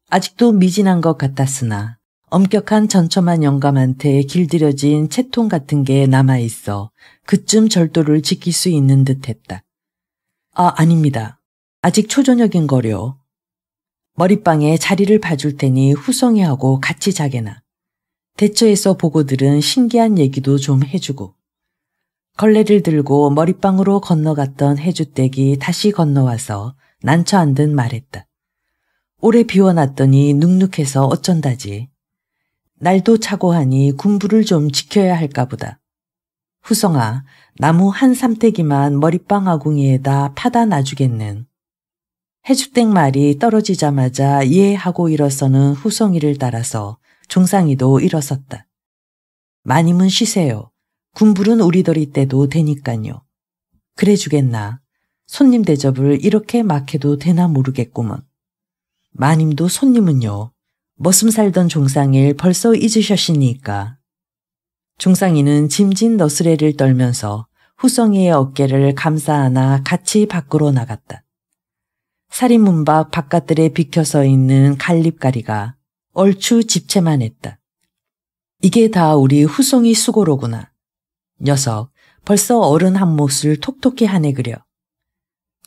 아직도 미진한 것 같았으나 엄격한 전처만 영감한테 길들여진 채통 같은 게 남아있어 그쯤 절도를 지킬 수 있는 듯했다. 아닙니다. 아직 초저녁인 거려. 머리방에 자리를 봐줄 테니 후성이하고 같이 자게나. 대처에서 보고 들은 신기한 얘기도 좀 해주고. 걸레를 들고 머리방으로 건너갔던 해주댁이 다시 건너와서 난처한 듯 말했다. 오래 비워놨더니 눅눅해서 어쩐다지. 날도 차고 하니 군부를 좀 지켜야 할까 보다. 후성아, 나무 한 삼태기만 머리빵 아궁이에다 파다 놔주겠는. 해주댁 말이 떨어지자마자 예 하고 일어서는 후성이를 따라서 종상이도 일어섰다. 마님은 쉬세요. 군불은 우리들이 때도 되니깐요. 그래 주겠나. 손님 대접을 이렇게 막 해도 되나 모르겠구먼. 마님도 손님은요. 머슴 살던 종상일 벌써 잊으셨으니까. 종상이는 짐진 너스레를 떨면서 후성이의 어깨를 감싸 안아 같이 밖으로 나갔다. 살인문밖 바깥들에 비켜서 있는 갈립가리가 얼추 집채만 했다. 이게 다 우리 후송이 수고로구나. 녀석 벌써 어른 한 몫을 톡톡히 하네 그려.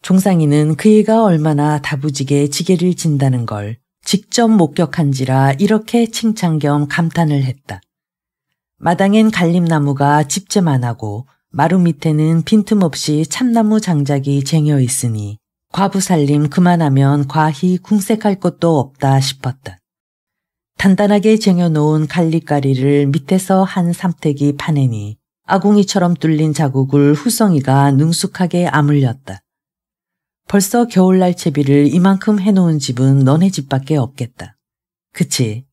종상이는 그 애가 얼마나 다부지게 지게를 진다는 걸 직접 목격한지라 이렇게 칭찬 겸 감탄을 했다. 마당엔 갈림나무가 집채만 하고 마루 밑에는 빈틈없이 참나무 장작이 쟁여 있으니 과부 살림 그만하면 과히 궁색할 것도 없다 싶었다. 단단하게 쟁여놓은 갈릭가리를 밑에서 한 삼태기 파내니 아궁이처럼 뚫린 자국을 후성이가 능숙하게 아물렸다. 벌써 겨울날 채비를 이만큼 해놓은 집은 너네 집밖에 없겠다. 그치?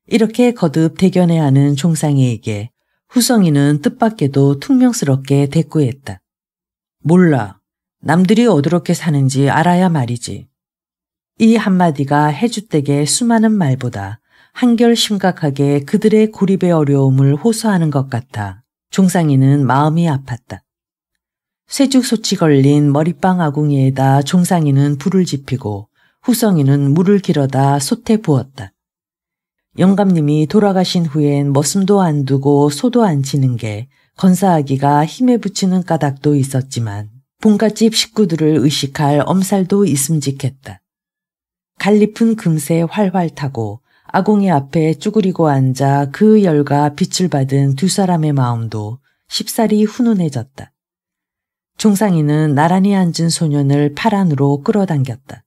이렇게 거듭 대견해하는 종상이에게 후성이는 뜻밖에도 퉁명스럽게 대꾸했다. 몰라. 남들이 어떻게 사는지 알아야 말이지. 이 한마디가 해주댁의 수많은 말보다 한결 심각하게 그들의 고립의 어려움을 호소하는 것 같아 종상이는 마음이 아팠다. 쇠죽소치 걸린 머리빵 아궁이에다 종상이는 불을 지피고 후성이는 물을 길어다 솥에 부었다. 영감님이 돌아가신 후엔 머슴도 안 두고 소도 안 치는 게 건사하기가 힘에 붙이는 까닭도 있었지만 본갓집 식구들을 의식할 엄살도 있음직했다. 갈잎은 금세 활활 타고 아궁이 앞에 쭈그리고 앉아 그 열과 빛을 받은 두 사람의 마음도 쉽사리 훈훈해졌다. 종상이는 나란히 앉은 소년을 팔 안으로 끌어당겼다.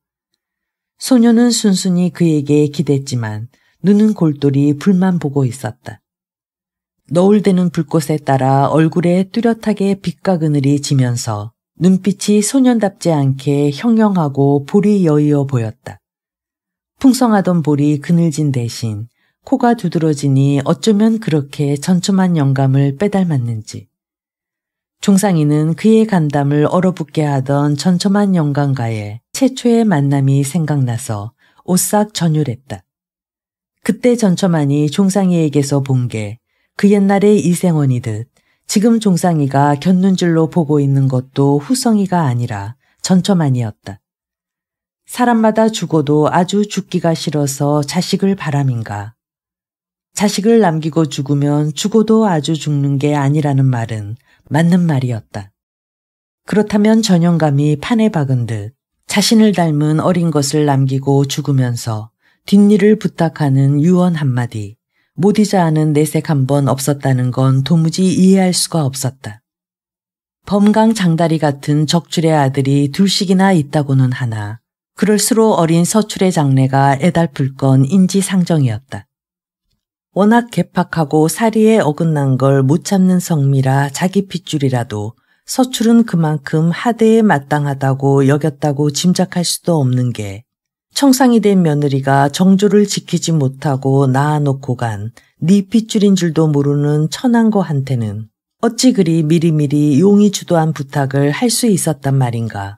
소년은 순순히 그에게 기댔지만 눈은 골똘히 불만 보고 있었다. 너울대는 불꽃에 따라 얼굴에 뚜렷하게 빛과 그늘이 지면서 눈빛이 소년답지 않게 형형하고 볼이 여의어 보였다. 풍성하던 볼이 그늘진 대신 코가 두드러지니 어쩌면 그렇게 전초만 영감을 빼닮았는지. 종상이는 그의 간담을 얼어붙게 하던 전초만 영감과의 최초의 만남이 생각나서 오싹 전율했다. 그때 전초만이 종상이에게서 본 게 그 옛날의 이생원이듯 지금 종상이가 곁눈질로 보고 있는 것도 후성이가 아니라 전초만이었다. 사람마다 죽어도 아주 죽기가 싫어서 자식을 바람인가. 자식을 남기고 죽으면 죽어도 아주 죽는 게 아니라는 말은 맞는 말이었다. 그렇다면 전영감이 판에 박은 듯 자신을 닮은 어린 것을 남기고 죽으면서 뒷일을 부탁하는 유언 한마디, 못이자 하는 내색 한 번 없었다는 건 도무지 이해할 수가 없었다. 범강 장다리 같은 적출의 아들이 둘씩이나 있다고는 하나 그럴수록 어린 서출의 장래가 애달플 건 인지상정이었다. 워낙 개팍하고 사리에 어긋난 걸 못 참는 성미라 자기 핏줄이라도 서출은 그만큼 하대에 마땅하다고 여겼다고 짐작할 수도 없는 게 청상이 된 며느리가 정조를 지키지 못하고 낳아놓고 간 네 핏줄인 줄도 모르는 천한거한테는 어찌 그리 미리미리 용이 주도한 부탁을 할 수 있었단 말인가.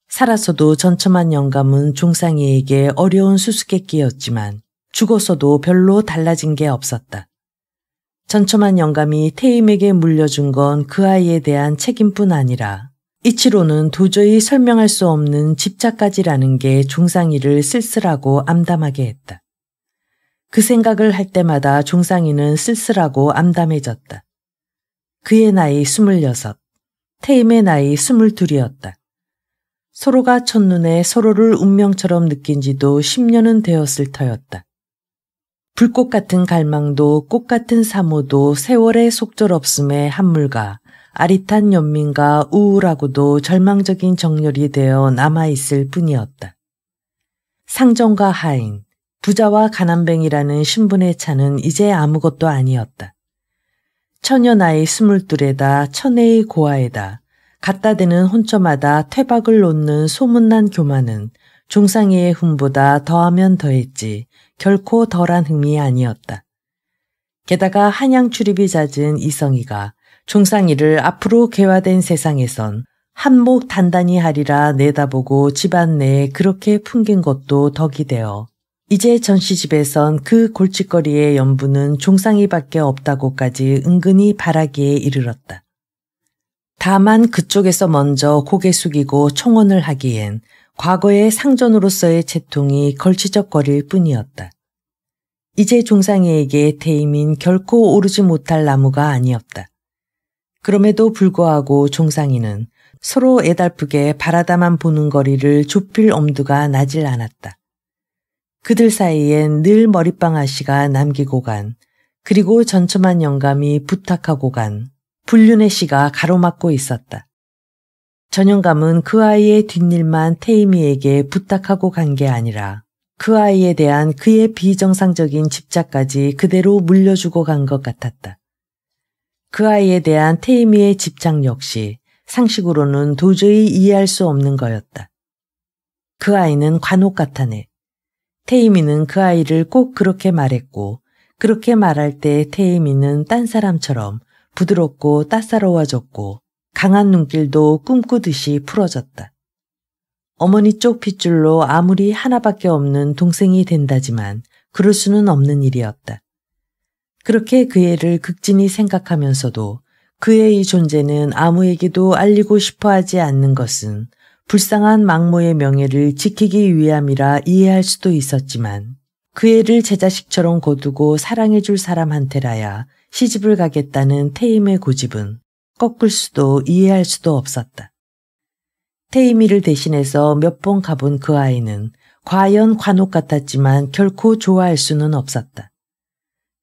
살아서도 전처만 영감은 종상이에게 어려운 수수께끼였지만 죽어서도 별로 달라진 게 없었다. 전처만 영감이 태임에게 물려준 건 그 아이에 대한 책임뿐 아니라 이치로는 도저히 설명할 수 없는 집착까지라는 게 종상이를 쓸쓸하고 암담하게 했다. 그 생각을 할 때마다 종상이는 쓸쓸하고 암담해졌다. 그의 나이 26, 태임의 나이 22이었다. 서로가 첫눈에 서로를 운명처럼 느낀 지도 10년은 되었을 터였다. 불꽃 같은 갈망도 꽃 같은 사모도 세월의 속절없음에 한물가 아릿한 연민과 우울하고도 절망적인 정열이 되어 남아있을 뿐이었다. 상정과 하인, 부자와 가난뱅이라는 신분의 차는 이제 아무것도 아니었다. 처녀 나이 22에다 처내의 고아에다 갖다 대는 혼처마다 퇴박을 놓는 소문난 교만은 종상이의 흠보다 더하면 더했지 결코 덜한 흠이 아니었다. 게다가 한양 출입이 잦은 이성이가 종상이를 앞으로 개화된 세상에선 한몫 단단히 하리라 내다보고 집안 내에 그렇게 풍긴 것도 덕이 되어 이제 전시집에선 그 골칫거리의 연부는 종상이밖에 없다고까지 은근히 바라기에 이르렀다. 다만 그쪽에서 먼저 고개 숙이고 총언을 하기엔 과거의 상전으로서의 채통이 걸치적거릴 뿐이었다. 이제 종상이에게 태임인 결코 오르지 못할 나무가 아니었다. 그럼에도 불구하고 종상이는 서로 애달프게 바라다만 보는 거리를 좁힐 엄두가 나질 않았다. 그들 사이엔 늘 머리빵 아씨가 남기고 간, 그리고 전처만 영감이 부탁하고 간 불륜의 씨가 가로막고 있었다. 전영감은 그 아이의 뒷일만 태임이에게 부탁하고 간 게 아니라 그 아이에 대한 그의 비정상적인 집착까지 그대로 물려주고 간 것 같았다. 그 아이에 대한 태임이의 집착 역시 상식으로는 도저히 이해할 수 없는 거였다. 그 아이는 관옥 같아네. 태임이는 그 아이를 꼭 그렇게 말했고 그렇게 말할 때 태임이는 딴 사람처럼 부드럽고 따사로워졌고 강한 눈길도 꿈꾸듯이 풀어졌다. 어머니 쪽 핏줄로 아무리 하나밖에 없는 동생이 된다지만 그럴 수는 없는 일이었다. 그렇게 그 애를 극진히 생각하면서도 그의 이 존재는 아무에게도 알리고 싶어 하지 않는 것은 불쌍한 망모의 명예를 지키기 위함이라 이해할 수도 있었지만 그 애를 제 자식처럼 거두고 사랑해줄 사람한테라야 시집을 가겠다는 태임의 고집은 꺾을 수도 이해할 수도 없었다. 태임이를 대신해서 몇 번 가본 그 아이는 과연 관옥 같았지만 결코 좋아할 수는 없었다.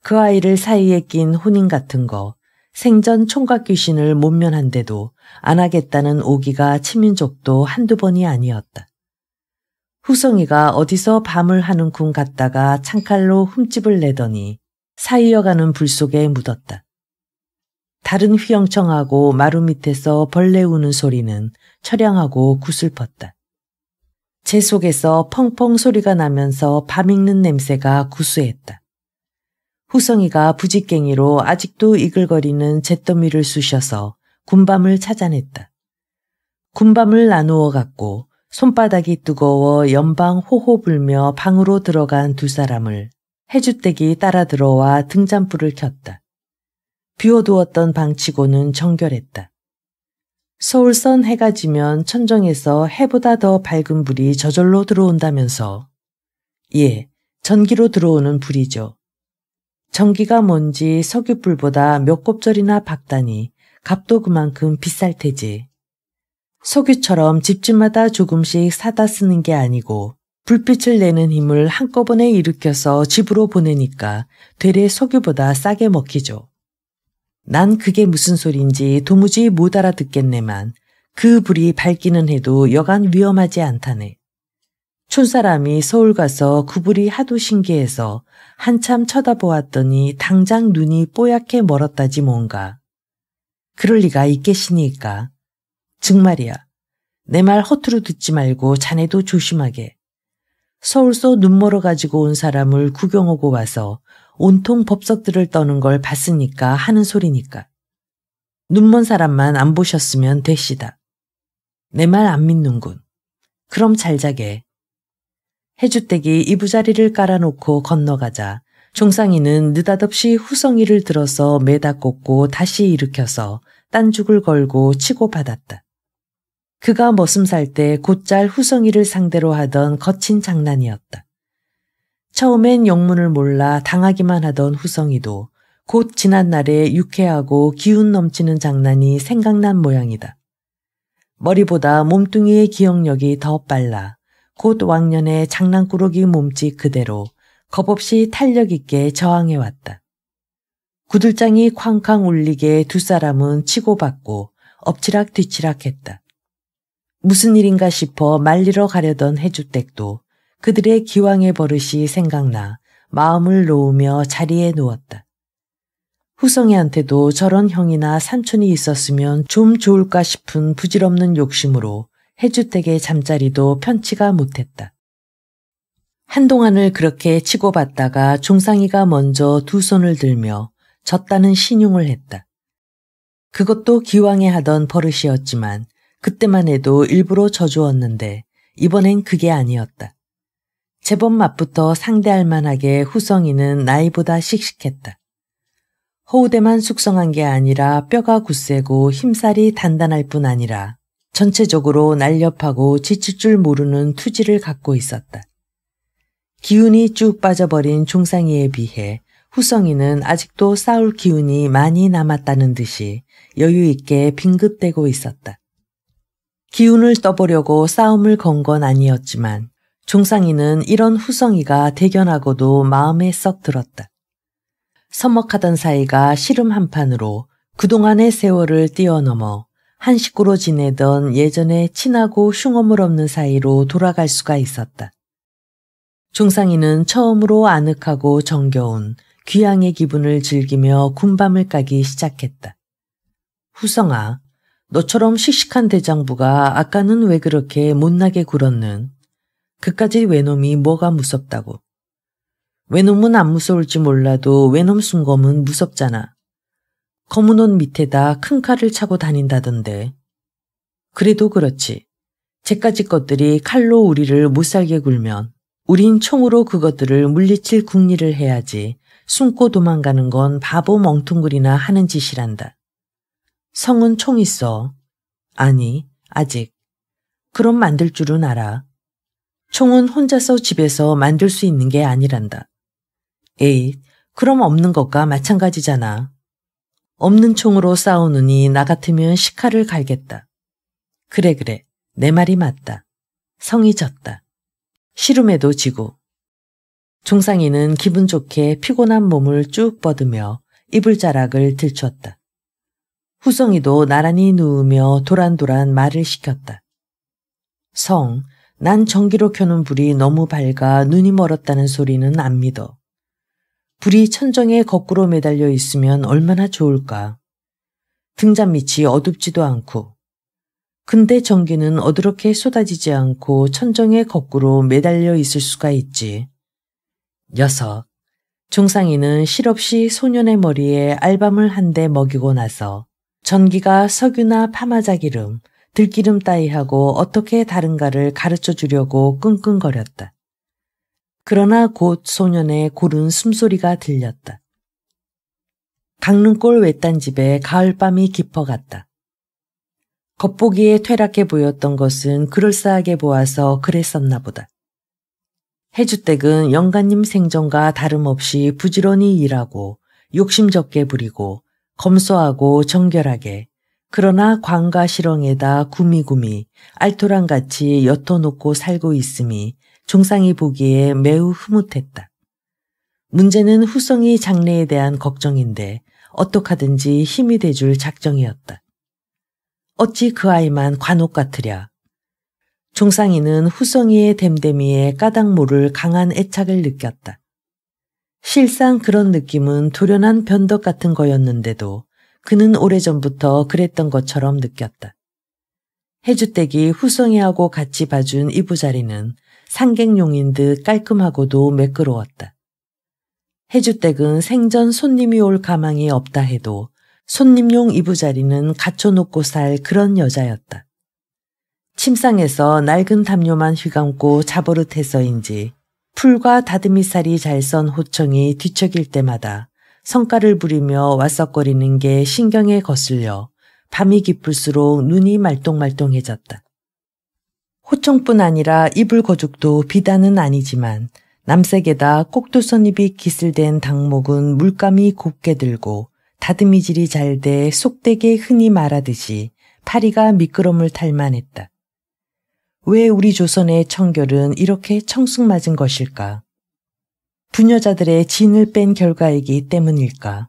그 아이를 사이에 낀 혼인 같은 거, 생전 총각 귀신을 못면한데도 안 하겠다는 오기가 치민 적도 한두 번이 아니었다. 후성이가 어디서 밤을 하는쿵 갔다가 창칼로 흠집을 내더니 사이여가는 불 속에 묻었다. 다른 휘영청하고 마루 밑에서 벌레 우는 소리는 처량하고 구슬펐다. 제 속에서 펑펑 소리가 나면서 밤 익는 냄새가 구수했다. 후성이가 부직갱이로 아직도 이글거리는 잿더미를 쑤셔서 군밤을 찾아냈다. 군밤을 나누어 갖고 손바닥이 뜨거워 연방 호호 불며 방으로 들어간 두 사람을 해주댁이 따라 들어와 등잔불을 켰다. 비워두었던 방치고는 정결했다. 서울선 해가 지면 천정에서 해보다 더 밝은 불이 저절로 들어온다면서. 예, 전기로 들어오는 불이죠. 전기가 뭔지 석유불보다 몇 곱절이나 박다니 값도 그만큼 비쌀 테지. 석유처럼 집집마다 조금씩 사다 쓰는 게 아니고 불빛을 내는 힘을 한꺼번에 일으켜서 집으로 보내니까 되레 석유보다 싸게 먹히죠. 난 그게 무슨 소린지 도무지 못 알아듣겠네만 그 불이 밝기는 해도 여간 위험하지 않다네. 촌사람이 서울 가서 그 불이 하도 신기해서 한참 쳐다보았더니 당장 눈이 뽀얗게 멀었다지 뭔가. 그럴 리가 있겠시니까. 정말이야. 내 말 허투루 듣지 말고 자네도 조심하게. 서울서 눈 멀어가지고 온 사람을 구경하고 와서 온통 법석들을 떠는 걸 봤으니까 하는 소리니까. 눈먼 사람만 안 보셨으면 되시다. 내 말 안 믿는군. 그럼 잘 자게. 해주댁이 이부자리를 깔아놓고 건너가자 종상이는 느닷없이 후성이를 들어서 매다 꽂고 다시 일으켜서 딴죽을 걸고 치고받았다. 그가 머슴살 때 곧잘 후성이를 상대로 하던 거친 장난이었다. 처음엔 영문을 몰라 당하기만 하던 후성이도 곧 지난날의 유쾌하고 기운 넘치는 장난이 생각난 모양이다. 머리보다 몸뚱이의 기억력이 더 빨라 곧 왕년의 장난꾸러기 몸짓 그대로 겁없이 탄력 있게 저항해왔다. 구들장이 쾅쾅 울리게 두 사람은 치고받고 엎치락 뒤치락 했다. 무슨 일인가 싶어 말리러 가려던 해주댁도 그들의 기왕의 버릇이 생각나 마음을 놓으며 자리에 누웠다. 후성이한테도 저런 형이나 삼촌이 있었으면 좀 좋을까 싶은 부질없는 욕심으로 해주댁의 잠자리도 편치가 못했다. 한동안을 그렇게 치고받다가 종상이가 먼저 두 손을 들며 졌다는 신용을 했다. 그것도 기왕에 하던 버릇이었지만 그때만 해도 일부러 져주었는데 이번엔 그게 아니었다. 제법 맛부터 상대할 만하게 후성이는 나이보다 씩씩했다. 허우대만 숙성한 게 아니라 뼈가 굳세고 힘살이 단단할 뿐 아니라 전체적으로 날렵하고 지칠 줄 모르는 투지를 갖고 있었다. 기운이 쭉 빠져버린 종상이에 비해 후성이는 아직도 싸울 기운이 많이 남았다는 듯이 여유 있게 빙긋대고 있었다. 기운을 떠보려고 싸움을 건 건 아니었지만 종상이는 이런 후성이가 대견하고도 마음에 썩 들었다. 서먹하던 사이가 시름 한판으로 그동안의 세월을 뛰어넘어 한 식구로 지내던 예전의 친하고 흉어물 없는 사이로 돌아갈 수가 있었다. 종상이는 처음으로 아늑하고 정겨운 귀향의 기분을 즐기며 군밤을 까기 시작했다. 후성아, 너처럼 씩씩한 대장부가 아까는 왜 그렇게 못나게 굴었는? 그까지 외놈이 뭐가 무섭다고. 외놈은 안 무서울지 몰라도 외놈 순검은 무섭잖아. 검은 옷 밑에다 큰 칼을 차고 다닌다던데. 그래도 그렇지. 쟤까지 것들이 칼로 우리를 못살게 굴면 우린 총으로 그것들을 물리칠 궁리를 해야지 숨고 도망가는 건 바보 멍퉁구리나 하는 짓이란다. 성은 총 있어. 아니, 아직. 그럼 만들 줄은 알아. 총은 혼자서 집에서 만들 수 있는 게 아니란다. 에이, 그럼 없는 것과 마찬가지잖아. 없는 총으로 싸우느니 나 같으면 식칼을 갈겠다. 그래, 내 말이 맞다. 성이 졌다. 씨름에도 지고. 종상이는 기분 좋게 피곤한 몸을 쭉 뻗으며 이불자락을 들쳤다. 후성이도 나란히 누우며 도란도란 말을 시켰다. 성, 난 전기로 켜는 불이 너무 밝아 눈이 멀었다는 소리는 안 믿어. 불이 천정에 거꾸로 매달려 있으면 얼마나 좋을까. 등잔 밑이 어둡지도 않고. 근데 전기는 어드럽게 쏟아지지 않고 천정에 거꾸로 매달려 있을 수가 있지. 녀석. 종상이는 실없이 소년의 머리에 알밤을 한 대 먹이고 나서 전기가 석유나 파마자기름, 들기름 따위하고 어떻게 다른가를 가르쳐 주려고 끙끙거렸다. 그러나 곧 소년의 고른 숨소리가 들렸다. 강릉골 외딴집에 가을밤이 깊어갔다. 겉보기에 퇴락해 보였던 것은 그럴싸하게 보아서 그랬었나 보다. 해주댁은 영가님 생전과 다름없이 부지런히 일하고 욕심적게 부리고 검소하고 정결하게 그러나 광과 실ong에다 구미구미 알토란같이 옅어놓고 살고 있음이 종상이 보기에 매우 흐뭇했다. 문제는 후성이 장래에 대한 걱정인데 어떡하든지 힘이 돼줄 작정이었다. 어찌 그 아이만 관옥 같으랴. 종상이는 후성이의 댐댐이에 까닭 모를 강한 애착을 느꼈다. 실상 그런 느낌은 돌연한 변덕 같은 거였는데도 그는 오래전부터 그랬던 것처럼 느꼈다. 해주댁이 후성이하고 같이 봐준 이부자리는 상객용인 듯 깔끔하고도 매끄러웠다. 해주댁은 생전 손님이 올 가망이 없다 해도 손님용 이부자리는 갖춰놓고 살 그런 여자였다. 침상에서 낡은 담요만 휘감고 자버릇해서인지 풀과 다듬이살이 잘 선 호청이 뒤척일 때마다 성깔을 부리며 와석거리는 게 신경에 거슬려 밤이 깊을수록 눈이 말똥말똥해졌다. 호청뿐 아니라 이불 거죽도 비단은 아니지만 남색에다 꼭두선잎이 기슬된 닭목은 물감이 곱게 들고 다듬이질이 잘 돼 속되게 흔히 말하듯이 파리가 미끄럼을 탈만했다. 왜 우리 조선의 청결은 이렇게 청승맞은 것일까? 부녀자들의 진을 뺀 결과이기 때문일까?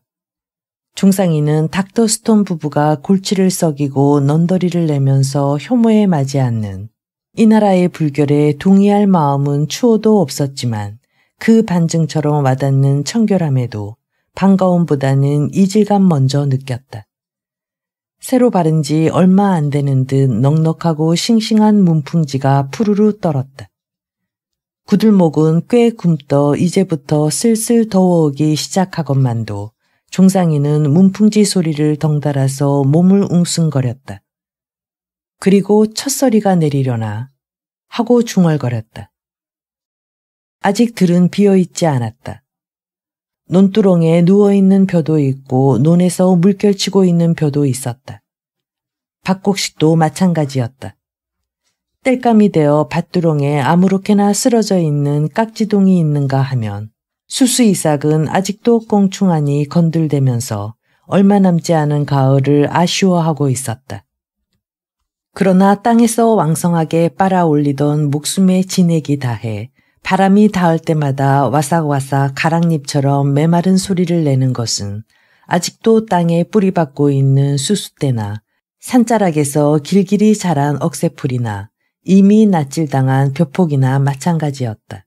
종상이는 닥터 스톤 부부가 골치를 썩이고 넌더리를 내면서 혐오에 맞지 않는 이 나라의 불결에 동의할 마음은 추호도 없었지만 그 반증처럼 와닿는 청결함에도 반가움보다는 이질감 먼저 느꼈다. 새로 바른 지 얼마 안 되는 듯 넉넉하고 싱싱한 문풍지가 푸르르 떨었다. 구들목은 꽤 굼떠 이제부터 슬슬 더워오기 시작하건만도 종상이는 문풍지 소리를 덩달아서 몸을 웅숭거렸다. 그리고 첫서리가 내리려나 하고 중얼거렸다. 아직 들은 비어있지 않았다. 논두렁에 누워있는 벼도 있고 논에서 물결치고 있는 벼도 있었다. 박곡식도 마찬가지였다. 땔감이 되어 밭두렁에 아무렇게나 쓰러져 있는 깍지동이 있는가 하면 수수이삭은 아직도 꽁충하니 건들대면서 얼마 남지 않은 가을을 아쉬워하고 있었다. 그러나 땅에서 왕성하게 빨아올리던 목숨의 진액이 다해 바람이 닿을 때마다 와삭와삭 가랑잎처럼 메마른 소리를 내는 것은 아직도 땅에 뿌리박고 있는 수수대나 산자락에서 길길이 자란 억새풀이나 이미 낯질당한 벼폭이나 마찬가지였다.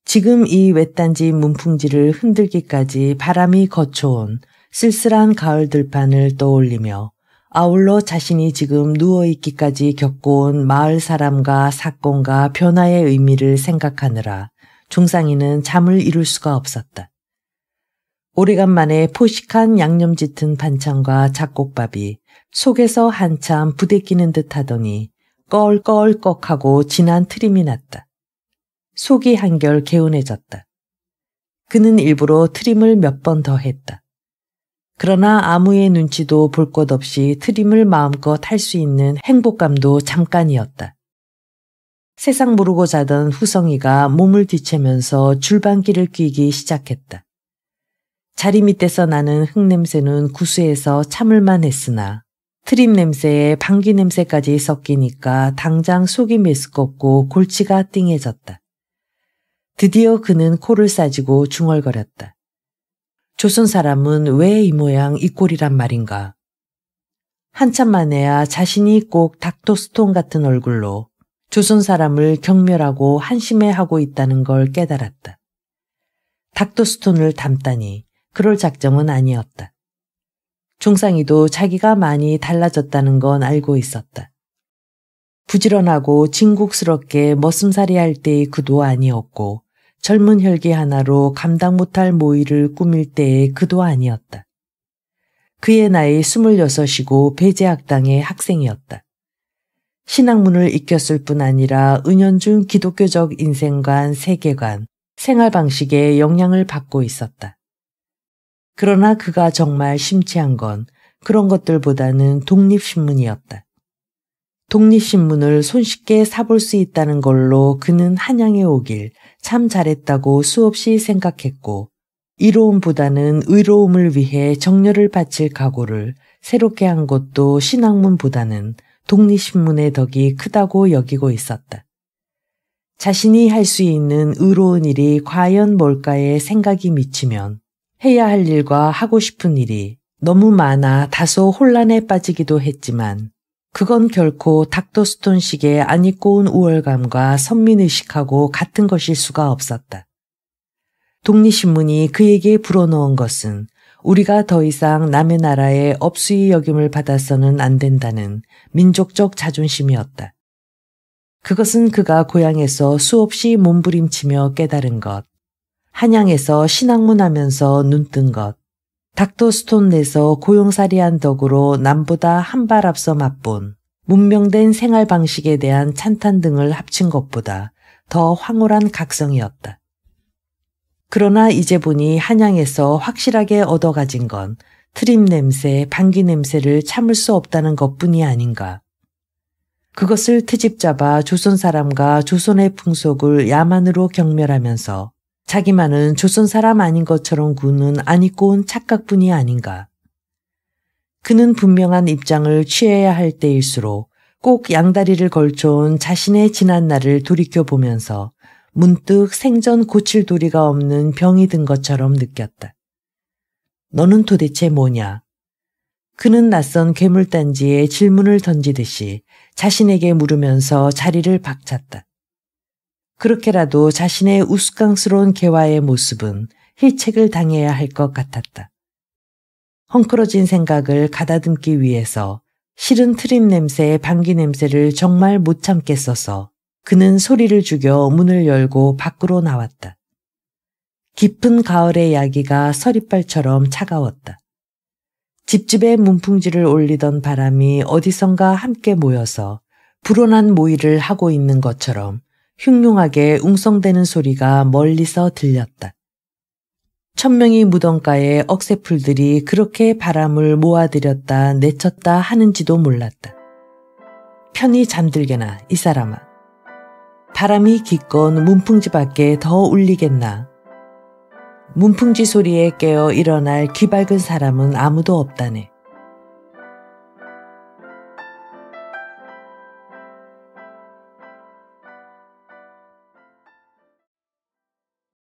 지금 이 외딴지 문풍지를 흔들기까지 바람이 거쳐온 쓸쓸한 가을 들판을 떠올리며 아울러 자신이 지금 누워있기까지 겪어온 마을 사람과 사건과 변화의 의미를 생각하느라 종상이는 잠을 이룰 수가 없었다. 오래간만에 포식한 양념 짙은 반찬과 잡곡밥이 속에서 한참 부대끼는 듯 하더니 껄껄꺽하고 진한 트림이 났다. 속이 한결 개운해졌다. 그는 일부러 트림을 몇 번 더 했다. 그러나 아무의 눈치도 볼 것 없이 트림을 마음껏 할 수 있는 행복감도 잠깐이었다. 세상 모르고 자던 후성이가 몸을 뒤채면서 줄방귀를 뀌기 시작했다. 자리 밑에서 나는 흙냄새는 구수해서 참을만 했으나 트림 냄새에 방귀 냄새까지 섞이니까 당장 속이 메스껍고 골치가 띵해졌다. 드디어 그는 코를 싸지고 중얼거렸다. 조선 사람은 왜 이 모양 이 꼴이란 말인가. 한참 만에야 자신이 꼭 닥터스톤 같은 얼굴로 조선 사람을 경멸하고 한심해하고 있다는 걸 깨달았다. 닥터스톤을 닮다니 그럴 작정은 아니었다. 종상이도 자기가 많이 달라졌다는 건 알고 있었다. 부지런하고 진국스럽게 머슴살이 할 때의 그도 아니었고 젊은 혈기 하나로 감당 못할 모의를 꾸밀 때의 그도 아니었다. 그의 나이 26이고 배제학당의 학생이었다. 신학문을 익혔을 뿐 아니라 은연중 기독교적 인생관, 세계관, 생활 방식에 영향을 받고 있었다. 그러나 그가 정말 심취한 건 그런 것들보다는 독립신문이었다. 독립신문을 손쉽게 사볼 수 있다는 걸로 그는 한양에 오길 참 잘했다고 수없이 생각했고 이로움보다는 의로움을 위해 정열을 바칠 각오를 새롭게 한 것도 신학문보다는 독립신문의 덕이 크다고 여기고 있었다. 자신이 할 수 있는 의로운 일이 과연 뭘까에 생각이 미치면 해야 할 일과 하고 싶은 일이 너무 많아 다소 혼란에 빠지기도 했지만 그건 결코 닥터스톤식의 안 입고 온 우월감과 선민의식하고 같은 것일 수가 없었다. 독립신문이 그에게 불어넣은 것은 우리가 더 이상 남의 나라에 업수의 여김을 받아서는 안 된다는 민족적 자존심이었다. 그것은 그가 고향에서 수없이 몸부림치며 깨달은 것, 한양에서 신학문 하면서 눈뜬 것, 닥터스톤 내서 고용살이한 덕으로 남보다 한 발 앞서 맛본 문명된 생활 방식에 대한 찬탄 등을 합친 것보다 더 황홀한 각성이었다. 그러나 이제 보니 한양에서 확실하게 얻어가진 건 트림 냄새, 방귀 냄새를 참을 수 없다는 것뿐이 아닌가. 그것을 트집 잡아 조선 사람과 조선의 풍속을 야만으로 경멸하면서 자기만은 조선 사람 아닌 것처럼 구는 안 입고 온 착각뿐이 아닌가. 그는 분명한 입장을 취해야 할 때일수록 꼭 양다리를 걸쳐온 자신의 지난 날을 돌이켜보면서 문득 생전 고칠 도리가 없는 병이 든 것처럼 느꼈다. 너는 도대체 뭐냐? 그는 낯선 괴물단지에 질문을 던지듯이 자신에게 물으면서 자리를 박찼다. 그렇게라도 자신의 우스꽝스러운 개화의 모습은 힐책을 당해야 할 것 같았다. 헝클어진 생각을 가다듬기 위해서 싫은 트림 냄새의 방귀 냄새를 정말 못 참겠어서 그는 소리를 죽여 문을 열고 밖으로 나왔다. 깊은 가을의 야기가 서리발처럼 차가웠다. 집집에 문풍지를 올리던 바람이 어디선가 함께 모여서 불온한 모의를 하고 있는 것처럼 흉흉하게 웅성대는 소리가 멀리서 들렸다. 천명이 무덤가에 억새풀들이 그렇게 바람을 모아들였다 내쳤다 하는지도 몰랐다. 편히 잠들게나 이 사람아. 바람이 기껏 문풍지 밖에 더 울리겠나. 문풍지 소리에 깨어 일어날 귀 밝은 사람은 아무도 없다네.